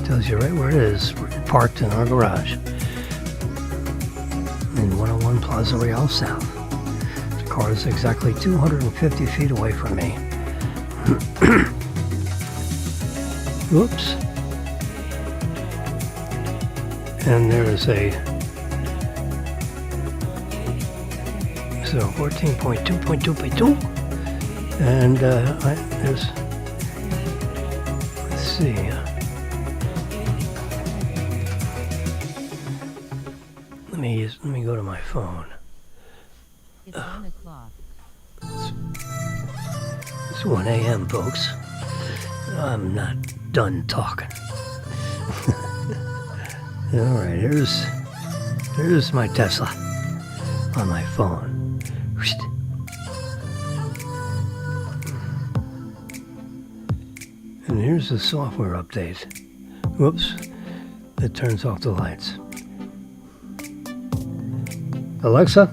S1: tells you right where it is. We're parked in our garage in 101 Plaza Real South. The car is exactly 250 feet away from me. Whoops. And there is a 14.2.2.2, and there's, let's see, let me go to my phone.
S2: It's 1 o'clock.
S1: It's 1 a.m., folks. I'm not done talking. All right, here's my Tesla on my phone. And here's the software update. Whoops, it turns off the lights. Alexa,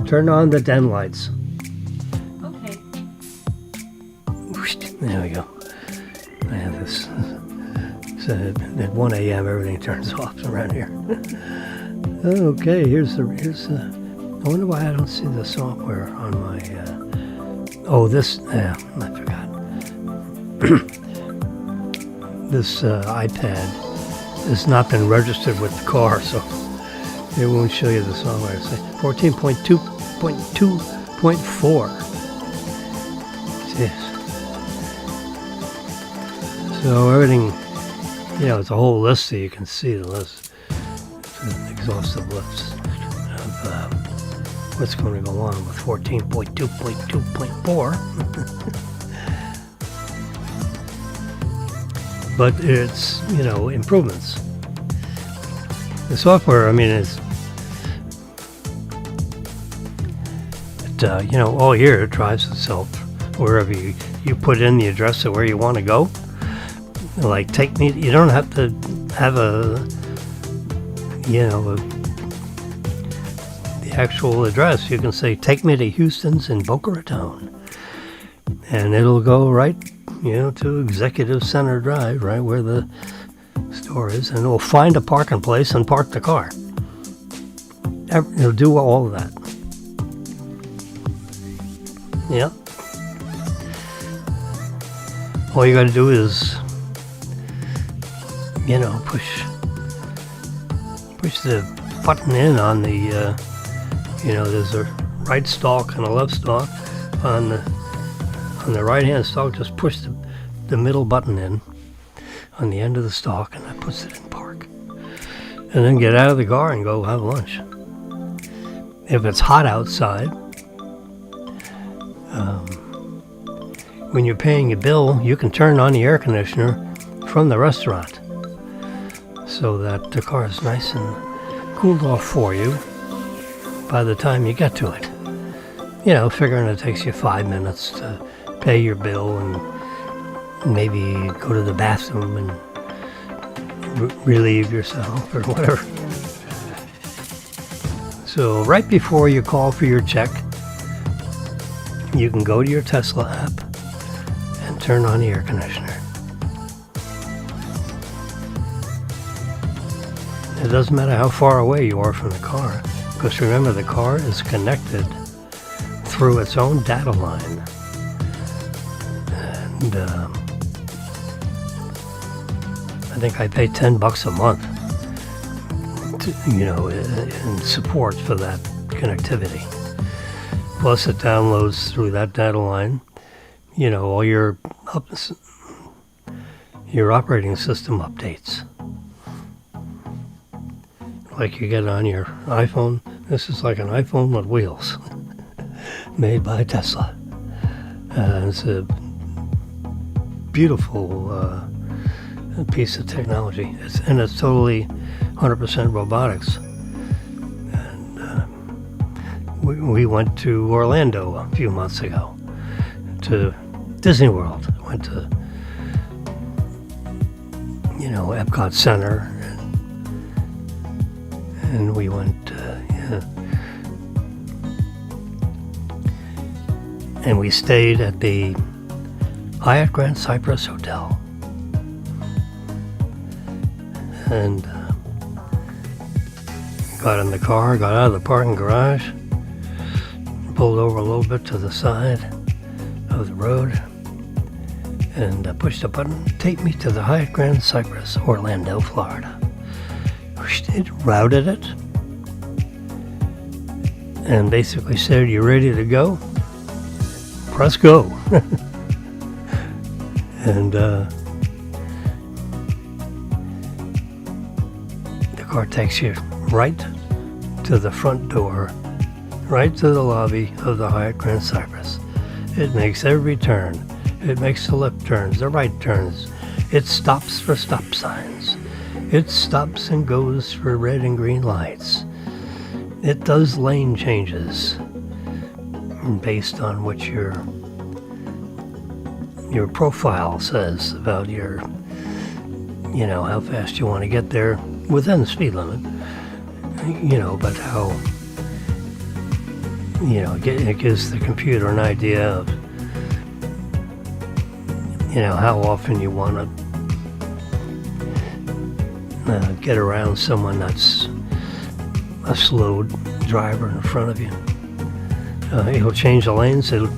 S1: turn on the den lights.
S2: Okay.
S1: Whoosh, there we go. I have this. So at 1 a.m. everything turns off around here. Okay, here's the. I wonder why I don't see the software on my. Oh, this. I forgot. This iPad has not been registered with the car, so it won't show you the software. It's 14.2.2.4. Jeez. So everything, it's a whole list, so you can see the list. It's an exhaustive list of what's going to go on with 14.2.2.4. But it's, improvements. The software, all year it drives itself wherever you put in the address of where you want to go. Like, take me, you don't have to have the actual address. You can say, take me to Houston's in Boca Raton. And it'll go right, to Executive Center Drive, right where the store is, and it'll find a parking place and park the car. It'll do all of that. Yeah. All you got to do is, push the button in on the, there's a right stalk and a left stalk. On the right-hand stalk, just push the middle button in on the end of the stalk, and that puts it in park. And then get out of the car and go have lunch. If it's hot outside, when you're paying your bill, you can turn on the air conditioner from the restaurant so that the car is nice and cooled off for you by the time you get to it. Figuring it takes you 5 minutes to pay your bill and maybe go to the bathroom and relieve yourself or whatever. So right before you call for your check, you can go to your Tesla app and turn on the air conditioner. It doesn't matter how far away you are from the car, because remember, the car is connected through its own data line. And I think I pay $10 a month to, in support for that connectivity. Plus it downloads through that data line, all your operating system updates. Like you get on your iPhone. This is like an iPhone with wheels, made by Tesla. It's a beautiful piece of technology. It's totally 100% robotics. And we went to Orlando a few months ago, to Disney World. Went to, Epcot Center, and we went, and we stayed at the Hyatt Grand Cypress Hotel. And got in the car, got out of the parking garage, pulled over a little bit to the side of the road, and pushed a button, take me to the Hyatt Grand Cypress, Orlando, Florida. It routed it and basically said, you ready to go? Press go. And the car takes you right to the front door, right to the lobby of the Hyatt Grand Cypress. It makes every turn. It makes the left turns, the right turns. It stops for stop signs. It stops and goes for red and green lights. It does lane changes based on what your your profile says about your, how fast you want to get there within the speed limit. But how, it gives the computer an idea of, how often you want to get around someone that's a slow driver in front of you. It'll change the lanes. It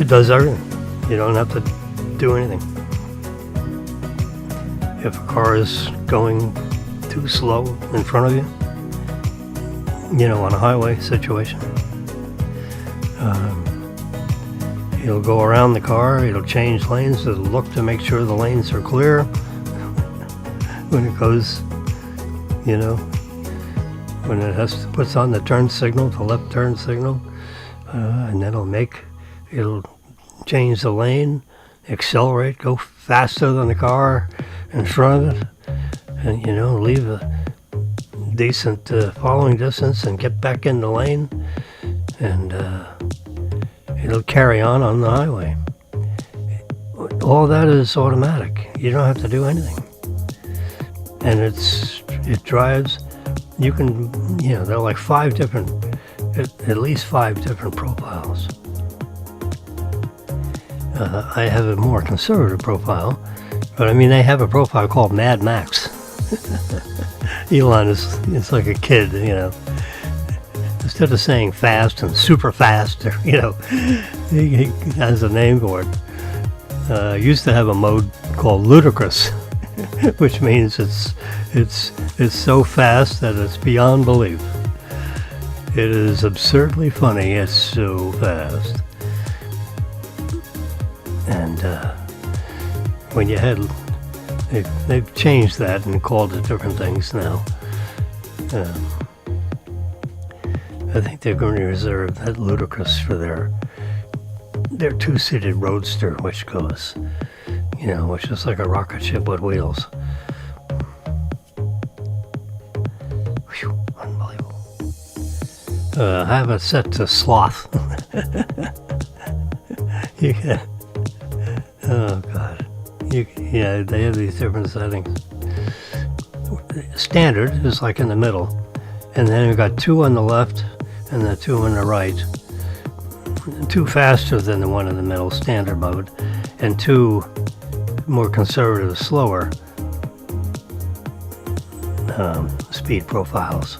S1: does everything. You don't have to do anything. If a car is going too slow in front of you, on a highway situation, it'll go around the car. It'll change lanes. It'll look to make sure the lanes are clear when it goes, when it puts on the turn signal, the left turn signal, and then it'll change the lane, accelerate, go faster than the car in front of it, and leave a decent following distance and get back in the lane, and it'll carry on the highway. All that is automatic. You don't have to do anything, and it drives. You can, there are like at least five different profiles. I have a more conservative profile, but they have a profile called Mad Max. Elon is like a kid, Instead of saying fast and super fast, or, he has a name for it. Used to have a mode called ludicrous, which means it's so fast that it's beyond belief. It is absurdly funny. It's so fast. And when you had, they've changed that and called it different things now. I think they're going to reserve that ludicrous for their two-seated roadster, which goes, which is like a rocket ship with wheels. Whew, unbelievable. I have it set to sloth. Oh God. They have these different settings. Standard is like in the middle, and then you've got two on the left and the two on the right. Two faster than the one in the middle, standard mode, and two more conservative, slower speed profiles.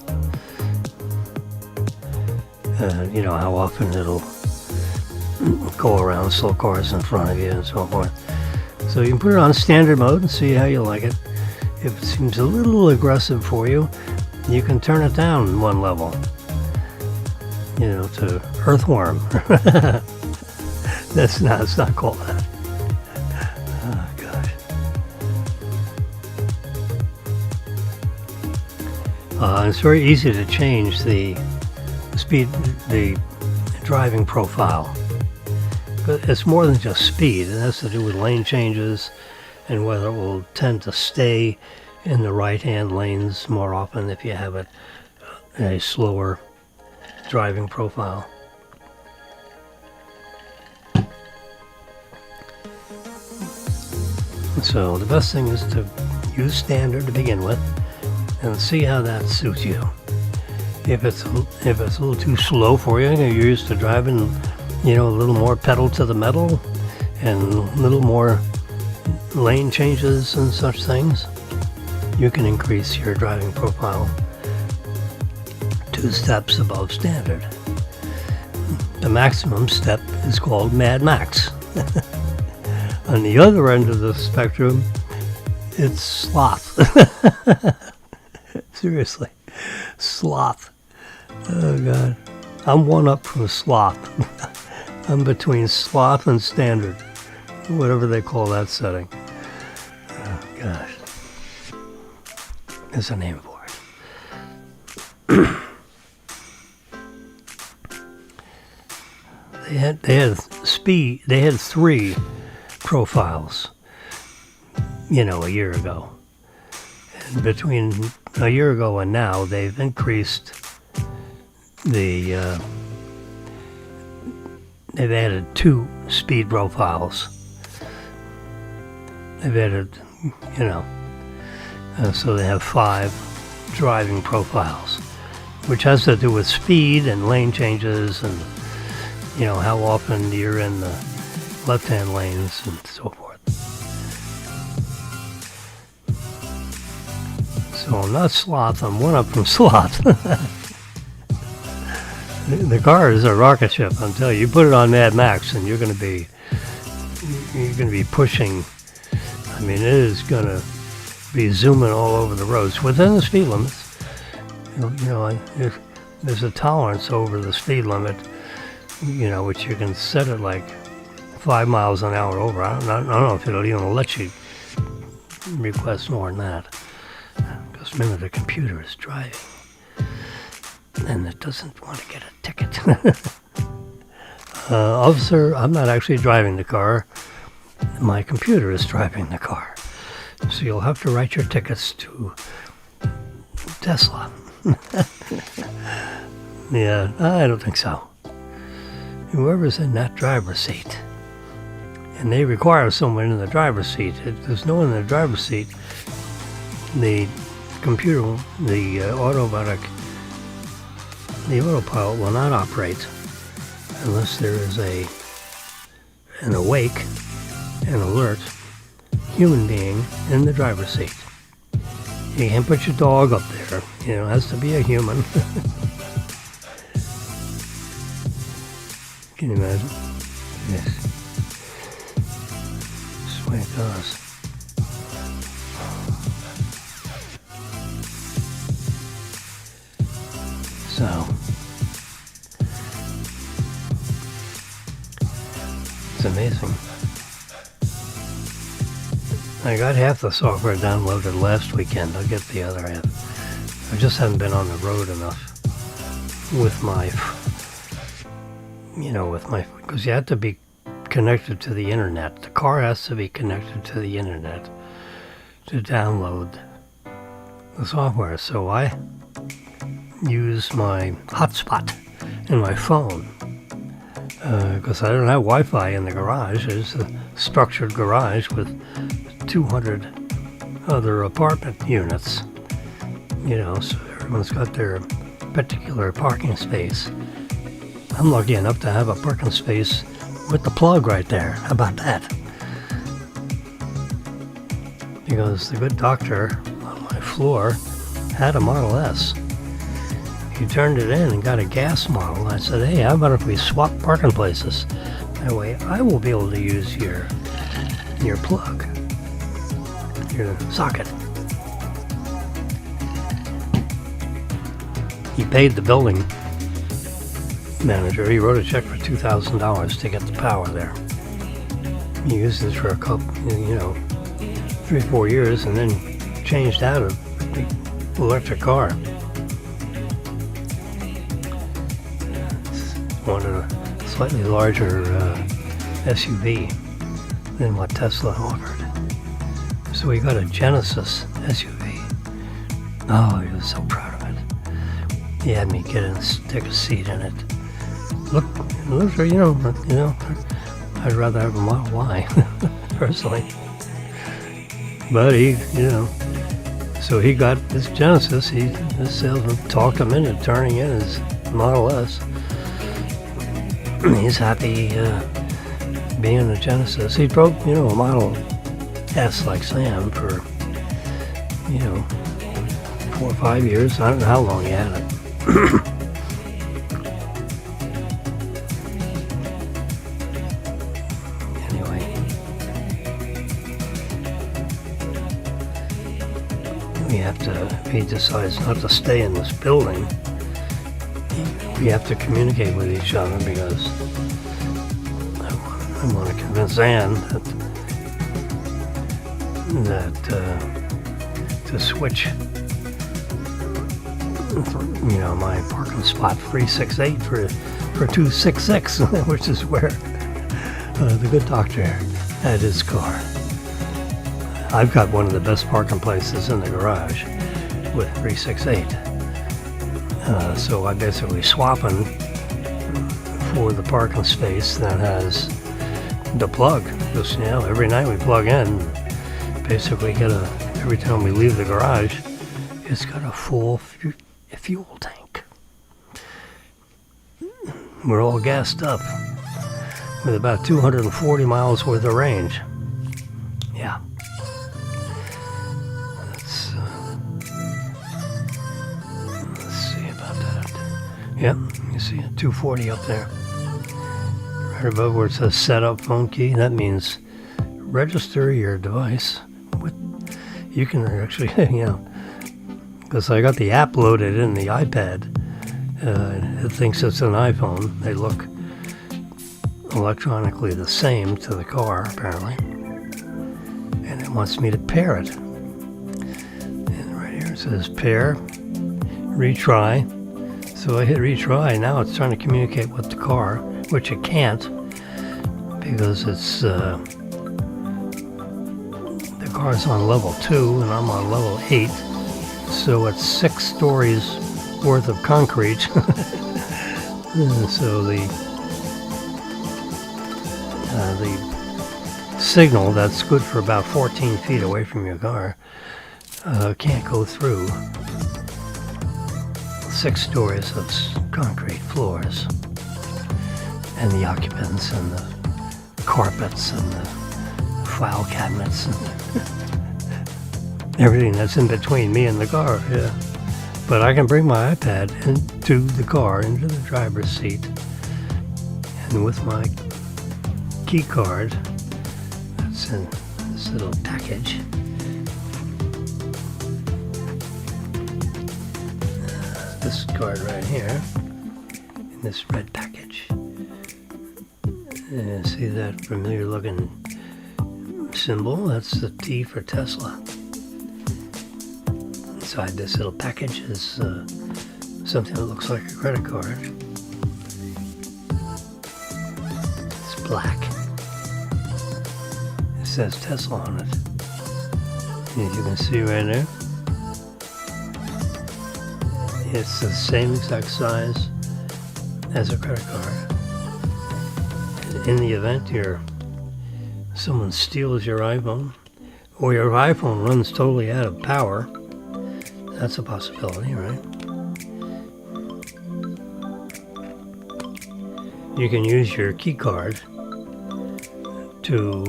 S1: How often it'll go around slow cars in front of you and so forth. So you can put it on standard mode and see how you like it. If it seems a little aggressive for you, you can turn it down one level, to earthworm. It's not called that. Oh gosh. It's very easy to change the speed, the driving profile. But it's more than just speed. It has to do with lane changes and whether it will tend to stay in the right-hand lanes more often if you have a slower driving profile. So the best thing is to use standard to begin with and see how that suits you. If it's a little too slow for you, you're used to driving, a little more pedal to the metal and a little more lane changes and such things, you can increase your driving profile 2 steps above standard. The maximum step is called Mad Max. On the other end of the spectrum, it's sloth. Seriously, sloth. Oh God, I'm one up from sloth. I'm between sloth and standard, whatever they call that setting. Oh gosh, there's a name for it. They had 3 profiles, a year ago. And between a year ago and now, they've increased the they've added 2 speed profiles. They've added, so they have 5 driving profiles, which has to do with speed and lane changes and, how often you're in the left-hand lanes and so forth. So I'm not Sloth, I'm one up from Sloth. The car is a rocket ship, I'm telling you. You put it on Mad Max and you're going to be pushing. I mean, it is going to be zooming all over the roads within the speed limits. There's a tolerance over the speed limit, which you can set it like 5 miles an hour over. I don't know if it'll even let you request more than that. Because remember, the computer is driving. And it doesn't want to get a ticket. Officer, I'm not actually driving the car. My computer is driving the car. So you'll have to write your tickets to Tesla. Yeah, I don't think so. Whoever's in that driver's seat, and they require someone in the driver's seat. If there's no one in the driver's seat, the computer, the autopilot will not operate unless there is an awake and alert human being in the driver's seat. You can't put your dog up there. It has to be a human. Can you imagine? Yes. That's the way it goes. So, it's amazing. I got half the software downloaded last weekend. I'll get the other half. I just haven't been on the road enough with my, because you have to be connected to the internet. The car has to be connected to the internet to download the software. So I use my hotspot in my phone because I don't have Wi-Fi in the garage. It's a structured garage with 200 other apartment units, so everyone's got their particular parking space. I'm lucky enough to have a parking space with the plug right there. How about that? Because the good doctor on my floor had a Model S. He turned it in and got a gas model. I said, hey, how about if we swap parking places? That way I will be able to use your plug, your socket. He paid the building manager. He wrote a check for $2,000 to get the power there. He used this for a couple, 3-4 years and then changed out of the electric car. Wanted a slightly larger SUV than what Tesla offered. So we got a Genesis SUV. Oh, he was so proud of it. He had me get in, stick a seat in it. Look, I'd rather have a Model Y, personally. But he, so he got this Genesis. This salesman talked him into turning in his Model S. He's happy being a Genesis. He drove, a Model S like Sam for, 4 or 5 years. I don't know how long he had it. Anyway, if he decides not to stay in this building, we have to communicate with each other because I want to convince Ann that to switch, my parking spot 368 for 266, which is where the good doctor had his car. I've got one of the best parking places in the garage with 368. So I basically swapping for the parking space that has the plug. Just, you know, every night we plug in, basically every time we leave the garage, it's got a full fuel tank. We're all gassed up with about 240 miles worth of range. Yeah. Let's see about that. Yep, you see a 240 up there. Right above where it says setup phone key, that means register your device. You can actually, you know, because I got the app loaded in the iPad. It thinks it's an iPhone. They look electronically the same to the car, apparently. And it wants me to pair it. And right here it says pair, retry. So I hit retry. Now it's trying to communicate with the car, which it can't because it's the car's on level 2 and I'm on level 8. So it's 6 stories worth of concrete. And so the signal that's good for about 14 feet away from your car can't go through 6 stories of concrete floors and the occupants and the carpets and the file cabinets and everything that's in between me and the car. Yeah, but I can bring my iPad into the car, into the driver's seat, and with my key card that's in this little package, this card right here in this red package. See that familiar looking symbol? That's the T for Tesla. Inside this little package is something that looks like a credit card. It's black. It says Tesla on it. And as you can see right there, it's the same exact size as a credit card. And in the event someone steals your iPhone, or your iPhone runs totally out of power, that's a possibility, right? You can use your key card to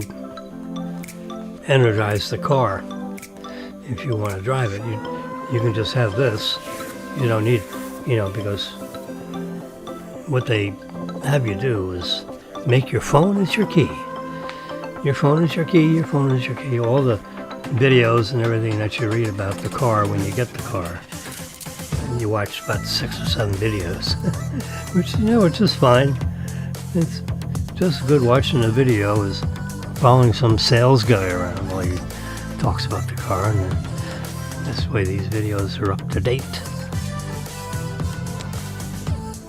S1: energize the car. If you want to drive it, you can just have this. You don't need, because what they have you do is make your phone as your key. Your phone is your key, your phone is your key. All the videos and everything that you read about the car when you get the car. And you watch about 6 or 7 videos, which, it's just fine. It's just good watching a video is following some sales guy around while he talks about the car. And this way these videos are up to date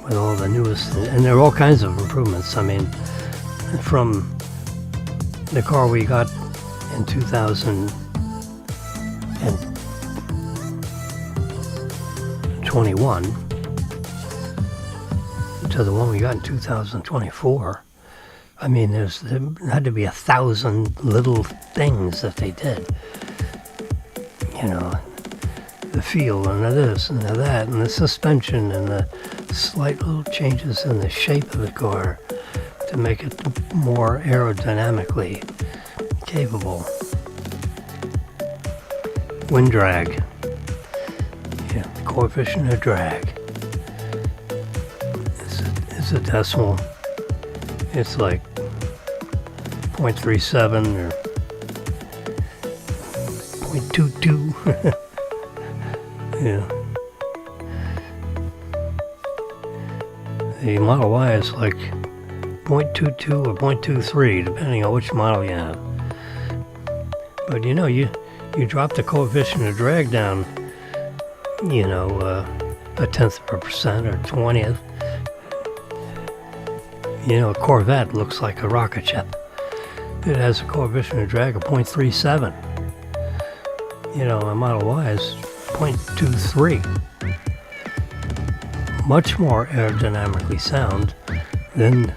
S1: with all the newest. And there are all kinds of improvements. I mean, from the car we got in 2021 to the one we got in 2024. I mean, there had to be 1,000 little things that they did. The feel and the this and the that and the suspension and the slight little changes in the shape of the car to make it more aerodynamically capable. Wind drag. Yeah, coefficient of drag. It's a decimal. It's like 0.37 or 0.22. Yeah. The Model Y is like 0.22 or 0.23, depending on which model you have. But you drop the coefficient of drag down, a 1/10 of a percent or 20th. A Corvette looks like a rocket ship. It has a coefficient of drag of 0.37. A Model Y is 0.23. Much more aerodynamically sound then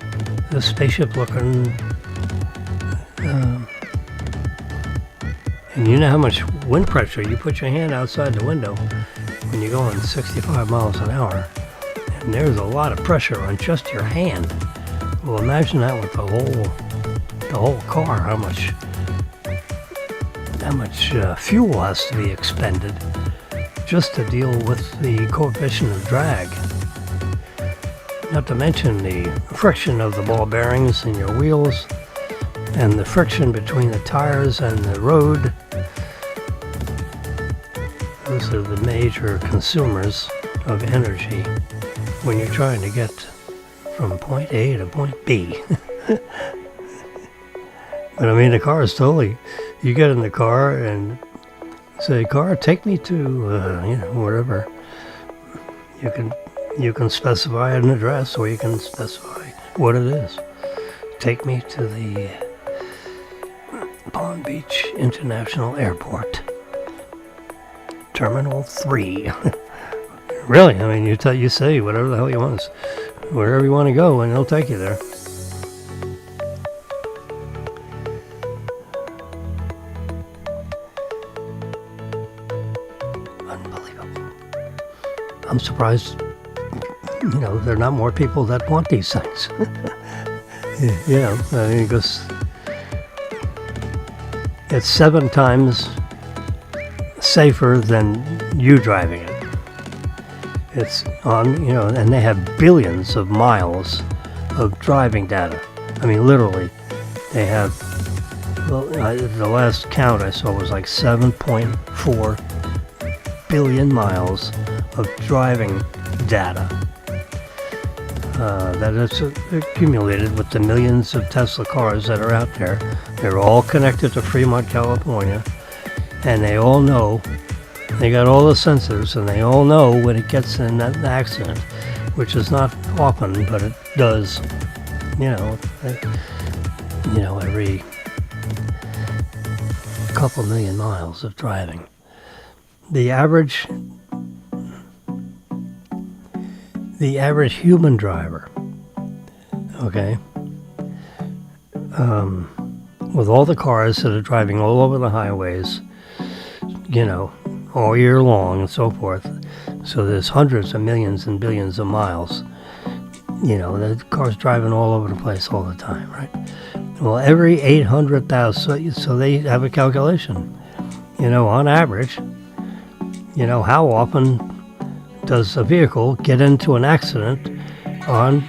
S1: the spaceship looking, and you know how much wind pressure, you put your hand outside the window when you're going 65 miles an hour, and there's a lot of pressure on just your hand. Well, imagine that with the whole car, how much fuel has to be expended just to deal with the coefficient of drag. Not to mention the friction of the ball bearings in your wheels and the friction between the tires and the road. Those are the major consumers of energy when you're trying to get from point A to point B. But I mean, the car is totally, you get in the car and say, car, take me to, wherever. You can specify an address, or you can specify what it is. Take me to the Palm Beach International Airport, Terminal 3. Really, I mean, you say whatever the hell you want, wherever you want to go, and they'll take you there. Unbelievable. I'm surprised, there are not more people that want these things. Yeah, I mean, because it's 7 times safer than you driving it. It's on, and they have billions of miles of driving data. I mean, literally, they have, the last count I saw was like 7.4 billion miles of driving data that is accumulated with the millions of Tesla cars that are out there. They're all connected to Fremont, California, and they all know, they got all the sensors, and they all know when it gets in that accident, which is not often, but it does, every couple million miles of driving. The average human driver, okay, with all the cars that are driving all over the highways, all year long and so forth, so there's hundreds of millions and billions of miles, the cars driving all over the place all the time, right? Well, every 800,000, so they have a calculation, on average, how often does a vehicle get into an accident on,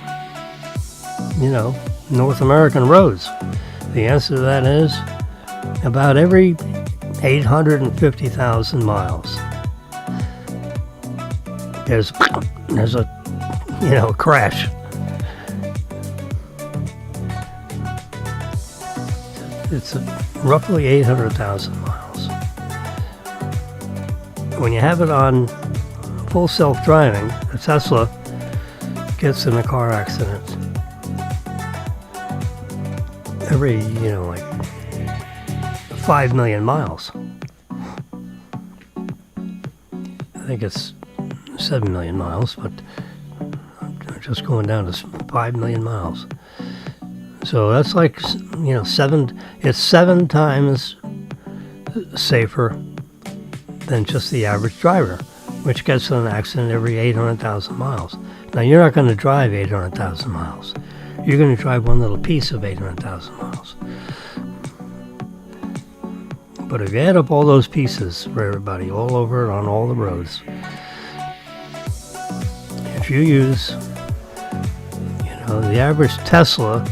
S1: North American roads? The answer to that is about every 850,000 miles. There's a, crash. It's roughly 800,000 miles. When you have it on full self-driving, the Tesla gets in a car accident every, 5 million miles. I think it's 7 million miles, but I'm just going down to 5 million miles. So that's like, it's 7 times safer than just the average driver, which gets in an accident every 800,000 miles. Now, you're not going to drive 800,000 miles. You're going to drive one little piece of 800,000 miles. But if you add up all those pieces for everybody, all over on all the roads, if you use, the average Tesla,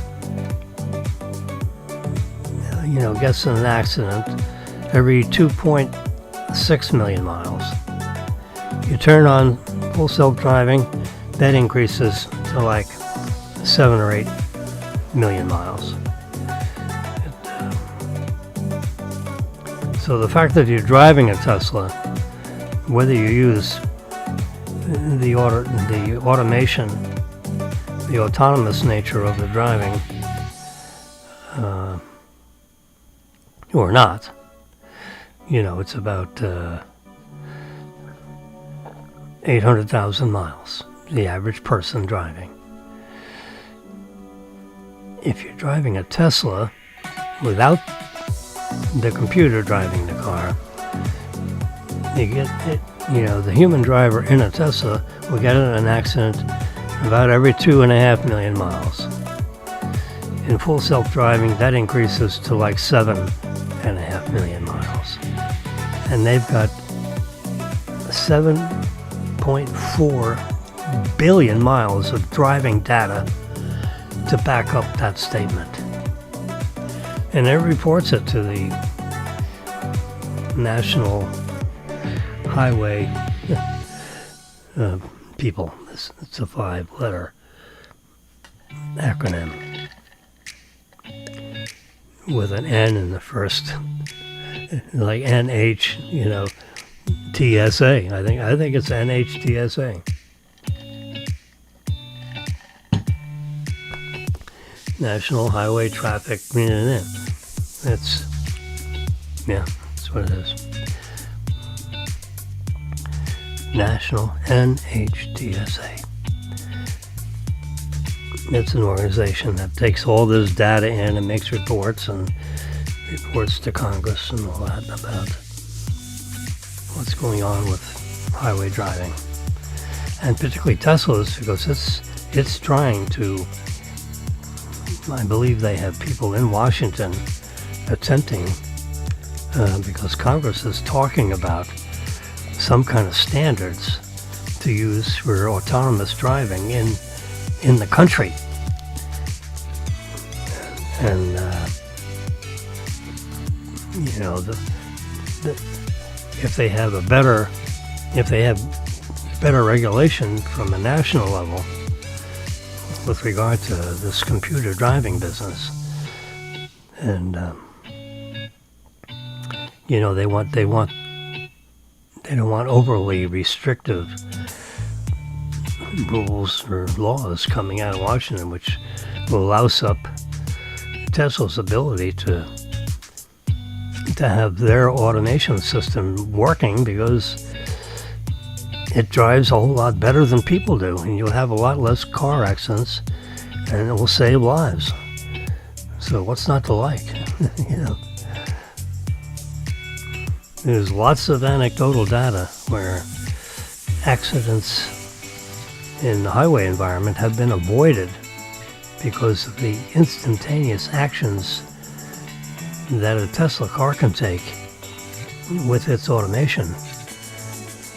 S1: gets in an accident every 2.6 million miles. You turn on full self-driving, that increases to like 7 or 8 million miles. So the fact that you're driving a Tesla, whether you use the automation, the autonomous nature of the driving, or not, it's about 800,000 miles, the average person driving. if you're driving a Tesla without the computer driving the car, you get it, the human driver in a Tesla will get in an accident about every 2.5 million miles. In full self-driving, that increases to like 7.5 million miles. And they've got 7.4 billion miles of driving data to back up that statement. And it reports it to the National Highway people. It's a 5-letter acronym with an N in the first, like NH, TSA. I think it's NHTSA. National Highway Traffic. That's what it is. National NHTSA. It's an organization that takes all this data in and makes reports to Congress and all that about what's going on with highway driving. And particularly Teslas, because it's trying to, I believe they have people in Washington attempting, because Congress is talking about some kind of standards to use for autonomous driving in the country. And if they have better regulation from a national level with regard to this computer driving business, and they don't want overly restrictive rules or laws coming out of Washington, which will louse up Tesla's ability to have their automation system working, because it drives a whole lot better than people do, and you'll have a lot less car accidents, and it will save lives. So what's not to like? There's lots of anecdotal data where accidents in the highway environment have been avoided because of the instantaneous actions that a Tesla car can take with its automation.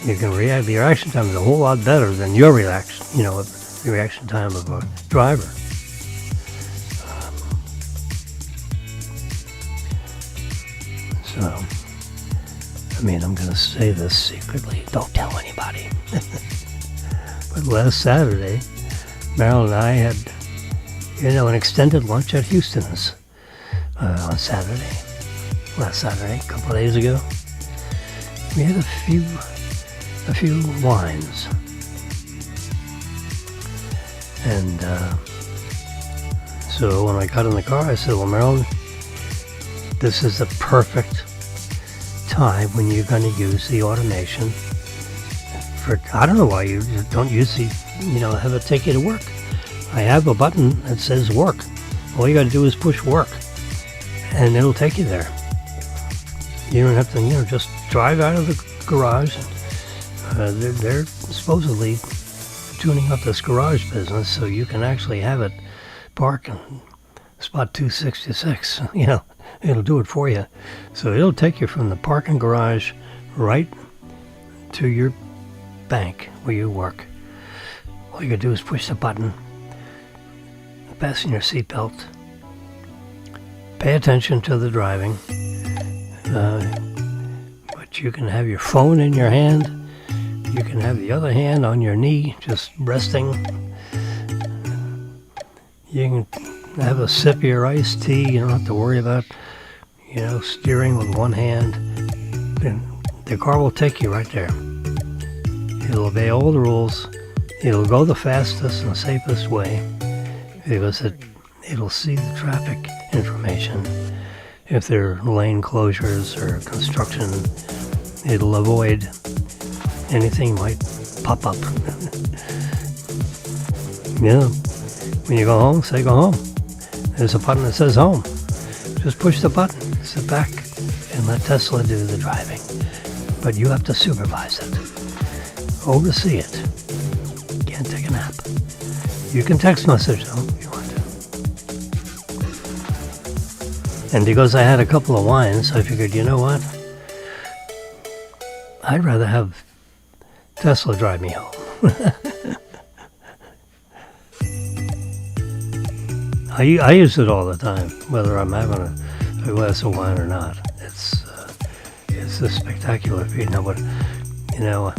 S1: You can react. The reaction time is a whole lot better than your reaction, the reaction time of a driver. So, I'm going to say this secretly. Don't tell anybody. But last Saturday, Marilyn and I had, an extended lunch at Houston's on Saturday. Last Saturday, a couple of days ago. We had a few wines. And so when I got in the car, I said, well, Marilyn, this is the perfect time when you're going to use the automation I don't know why you don't use the, have it take you to work. I have a button that says work. All you got to do is push work, and it'll take you there. You don't have to, just drive out of the garage. They're supposedly tuning up this garage business so you can actually have it park in spot 266. It'll do it for you. So it'll take you from the parking garage right to your bank where you work. All you gotta do is push the button, fasten your seatbelt, pay attention to the driving, but you can have your phone in your hand, you can have the other hand on your knee just resting, you can have a sip of your iced tea. You don't have to worry about steering with one hand. And the car will take you right there. It'll obey all the rules. It'll go the fastest and safest way because it'll see the traffic information. If there are lane closures or construction, it'll avoid anything might pop up. When you go home, say go home. There's a button that says home. Just push the button, sit back, and let Tesla do the driving. But you have to supervise it, oversee it. Can't take a nap. You can text message though if you want to. And because I had a couple of wines, I figured, you know what? I'd rather have Tesla drive me home. I use it all the time, whether I'm having a glass of wine or not. It's a spectacular feat. Now, but I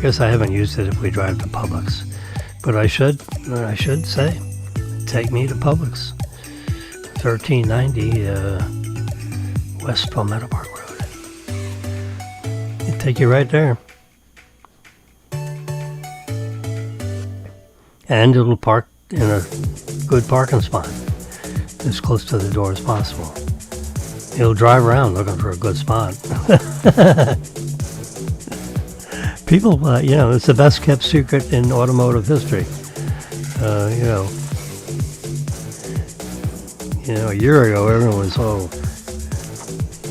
S1: guess I haven't used it if we drive to Publix, but I should say, take me to Publix, 1390 West Palmetto Park Road. It'll take you right there, and it'll park in a good parking spot, as close to the door as possible. He'll drive around looking for a good spot. People, it's the best kept secret in automotive history. A year ago, everyone was so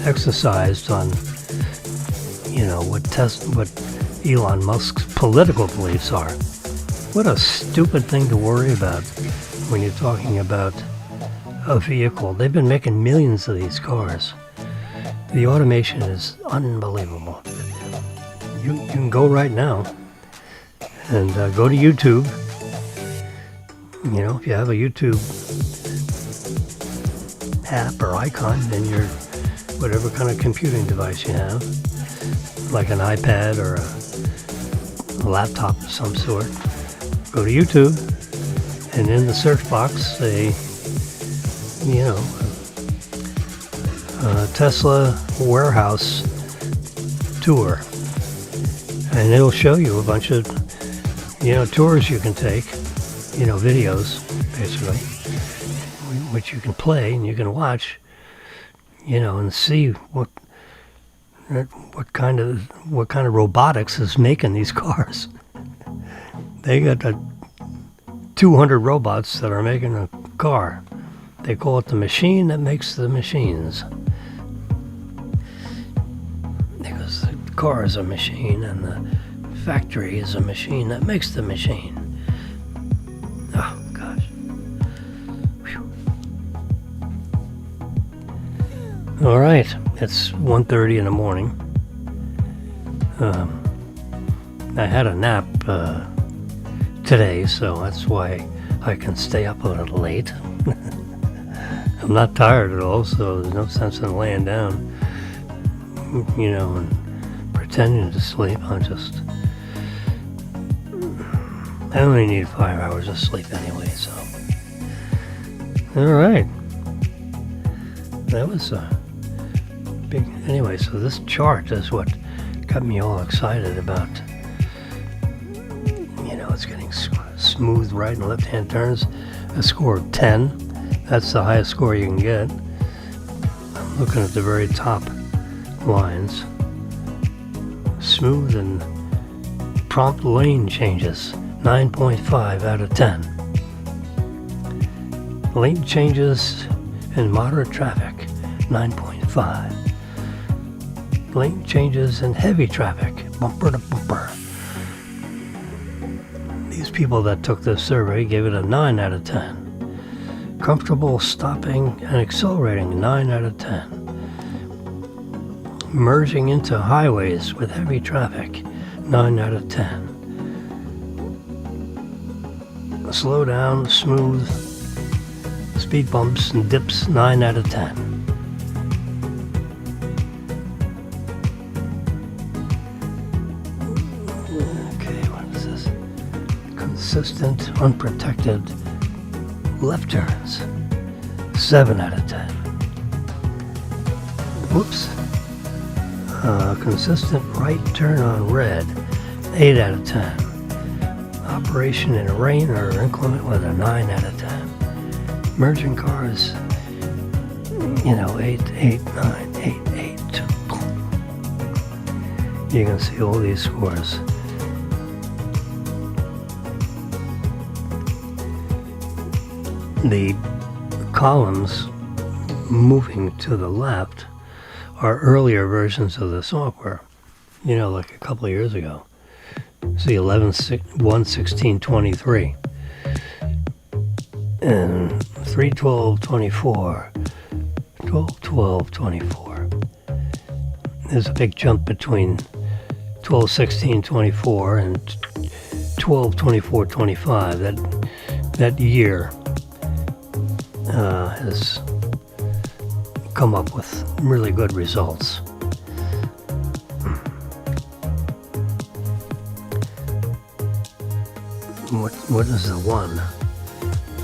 S1: exercised on, what Elon Musk's political beliefs are. What a stupid thing to worry about when you're talking about a vehicle. They've been making millions of these cars. The automation is unbelievable. You can go right now and go to YouTube. If you have a YouTube app or icon, then your whatever kind of computing device you have, like an iPad or a laptop of some sort, go to YouTube, and in the search box say, Tesla warehouse tour, and it'll show you a bunch of tours you can take, videos basically, which you can play and you can watch, and see what kind of robotics is making these cars. They got 200 robots that are making a car. They call it the machine that makes the machines. Because the car is a machine and the factory is a machine that makes the machine. Oh, gosh. Whew. All right, it's 1:30 in the morning. I had a nap today, so that's why I can stay up a little late. I'm not tired at all, so there's no sense in laying down, and pretending to sleep. I only need 5 hours of sleep anyway, so. All right. That was a big, anyway, so this chart is what got me all excited about, it's getting smooth right and left-hand turns. A score of 10. That's the highest score you can get. I'm looking at the very top lines. Smooth and prompt lane changes, 9.5 out of 10. Lane changes in moderate traffic, 9.5. Lane changes in heavy traffic, bumper to bumper. These people that took this survey gave it a 9 out of 10. Comfortable stopping and accelerating, 9 out of 10. Merging into highways with heavy traffic, 9 out of 10. Slow down, smooth, speed bumps and dips, 9 out of 10. Okay, what is this? Consistent, unprotected left turns, 7 out of 10. Whoops. Consistent right turn on red, 8 out of 10. Operation in rain or inclement weather, 9 out of 10. Merging cars, 8, 9, 8, 8. You can see all these scores. The columns moving to the left are earlier versions of the software, like a couple of years ago. See 11623 and 31224, 121224. There's a big jump between 121624 and 122425. That year has come up with really good results. What is the one?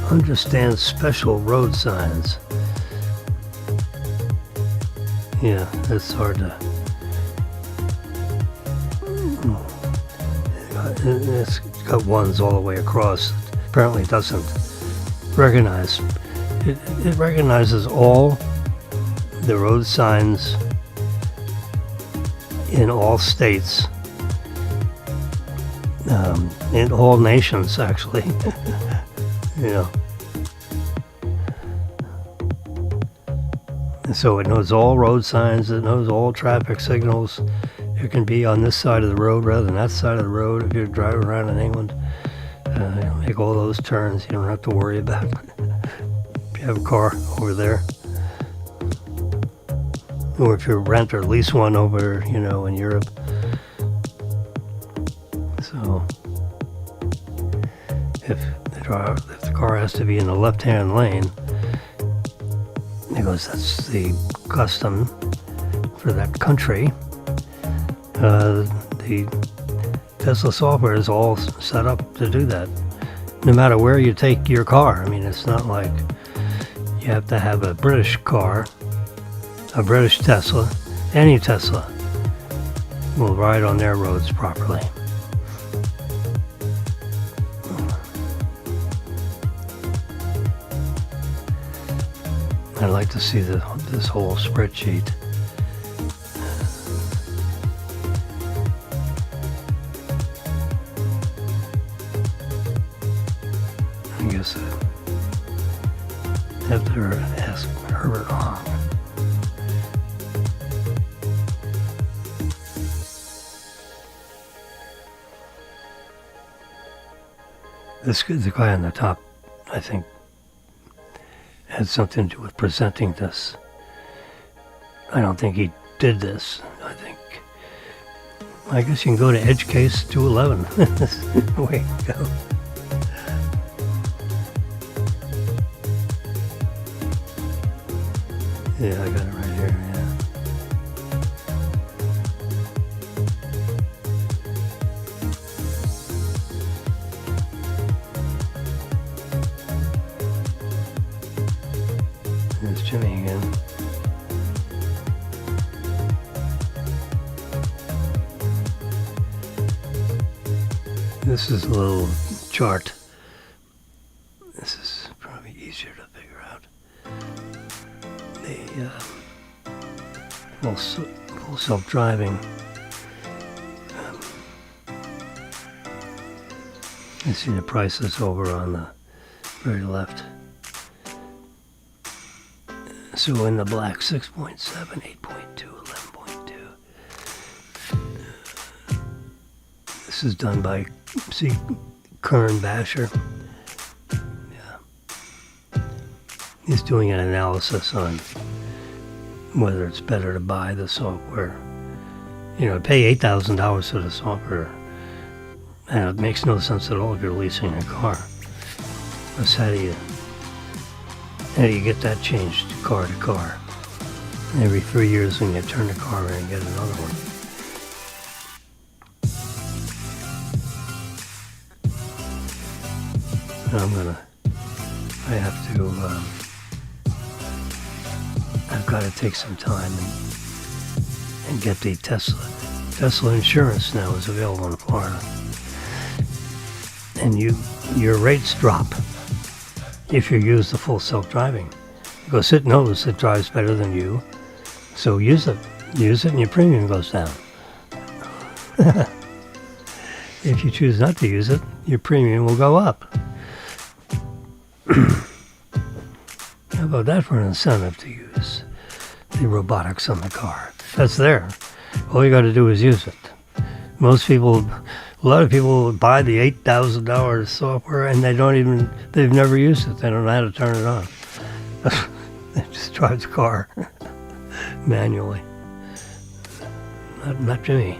S1: Understand special road signs. Yeah, that's hard to... It's got ones all the way across. Apparently it doesn't recognize. It recognizes all the road signs in all states, in all nations, actually. And so it knows all road signs, it knows all traffic signals. It can be on this side of the road rather than that side of the road if you're driving around in England. Make all those turns, you don't have to worry about it. If you have a car over there. Or if you rent or lease one over, in Europe. So, if the car has to be in the left-hand lane, because that's the custom for that country, the Tesla software is all set up to do that. No matter where you take your car. I mean, it's not like you have to have a British car, a British Tesla. Any Tesla will ride on their roads properly. I'd like to see this whole spreadsheet. I guess I have to ask Herbert Hong. The guy on the top, I think, had something to do with presenting this. I don't think he did this. I guess you can go to Edge Case 211. That's the way to go. Yeah, I got it right here, yeah. There's Jimmy again. This is a little chart. This is probably easier to figure out. The full self-driving. You see the prices over on the very left. So in the black, 6.7, 8.2, 11.2. This is done by Kern Basher. Yeah. He's doing an analysis on whether it's better to buy the software. Pay $8,000 for the software. And it makes no sense at all if you're leasing a car. That's how do you get that changed car to car? Every 3 years when you turn the car in and get another one. I've got to take some time and get the Tesla insurance now is available in Florida. And your rates drop if you use the full self-driving. Because it knows it drives better than you. So use it and your premium goes down. If you choose not to use it, your premium will go up. How about that for an incentive to use the robotics on the car? That's there. All you got to do is use it. A lot of people buy the $8,000 software and they've never used it. They don't know how to turn it on. They just drive the car manually. Not me.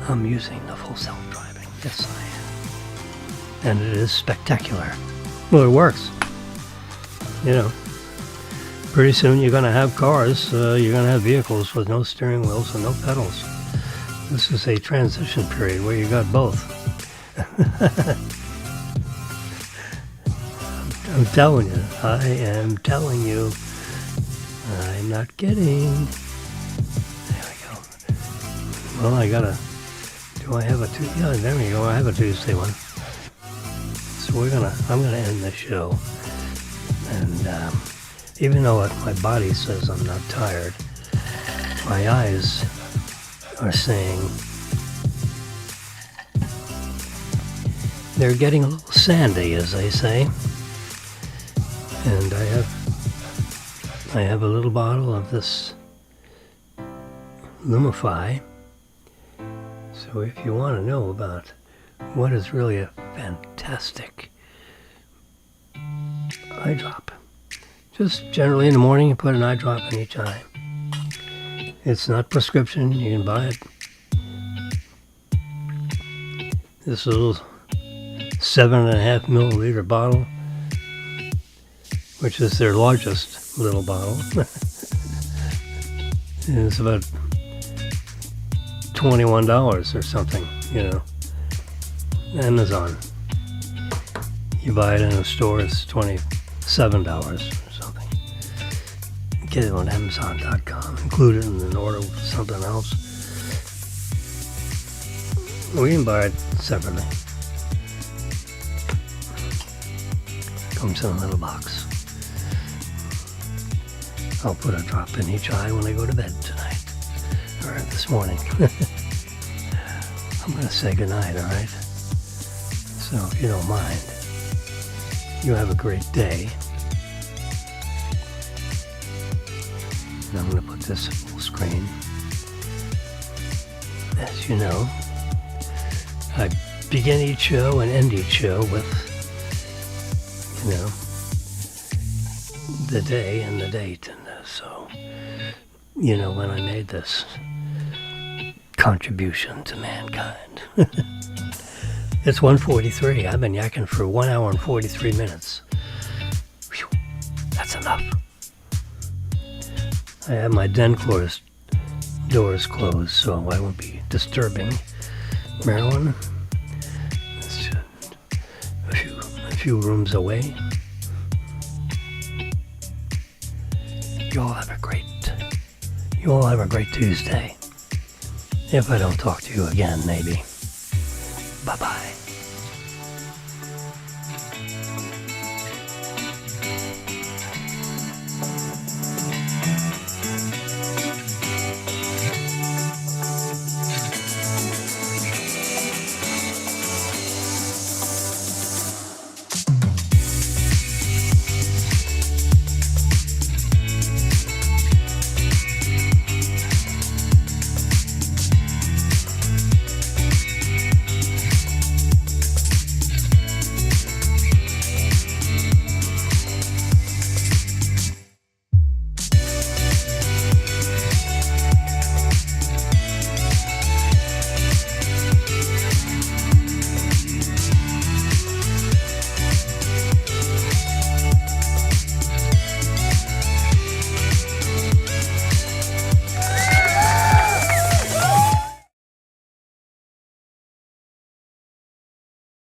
S1: I'm using the full self-driving. Yes, I am. And it is spectacular. Well, it works. You know, pretty soon you're going to have cars, you're going to have vehicles with no steering wheels and no pedals. This is a transition period where you got both. I'm telling you. I am telling you. I'm not kidding. There we go. Well, do I have a Tuesday? Yeah, there we go. I have a Tuesday one. So I'm gonna end the show. And even though my body says I'm not tired, my eyes are saying they're getting a little sandy, as they say. And I have a little bottle of this Lumify. So if you want to know about what is really a fantastic eye drop, just generally in the morning you put an eye drop in each eye. It's not prescription, you can buy it. This little 7.5 milliliter bottle, which is their largest little bottle. It's about $21 or something, you know. Amazon. You buy it in a store, it's $27 or something. Get it on Amazon.com. Include it in an order with something else. We can buy it separately. Comes in a little box. I'll put a drop in each eye when I go to bed tonight. Or this morning. I'm going to say goodnight, alright? So if you don't mind, you have a great day. And I'm going to put this full screen. As you know, I begin each show and end each show with, you know, the day and the date. And so, you know, when I made this contribution to mankind. It's 1:43. I've been yakking for 1 hour and 43 minutes. Whew, that's enough. I have my den doors closed, so I won't be disturbing Marilyn. It's just a few rooms away. You all have a great Tuesday. If I don't talk to you again, maybe.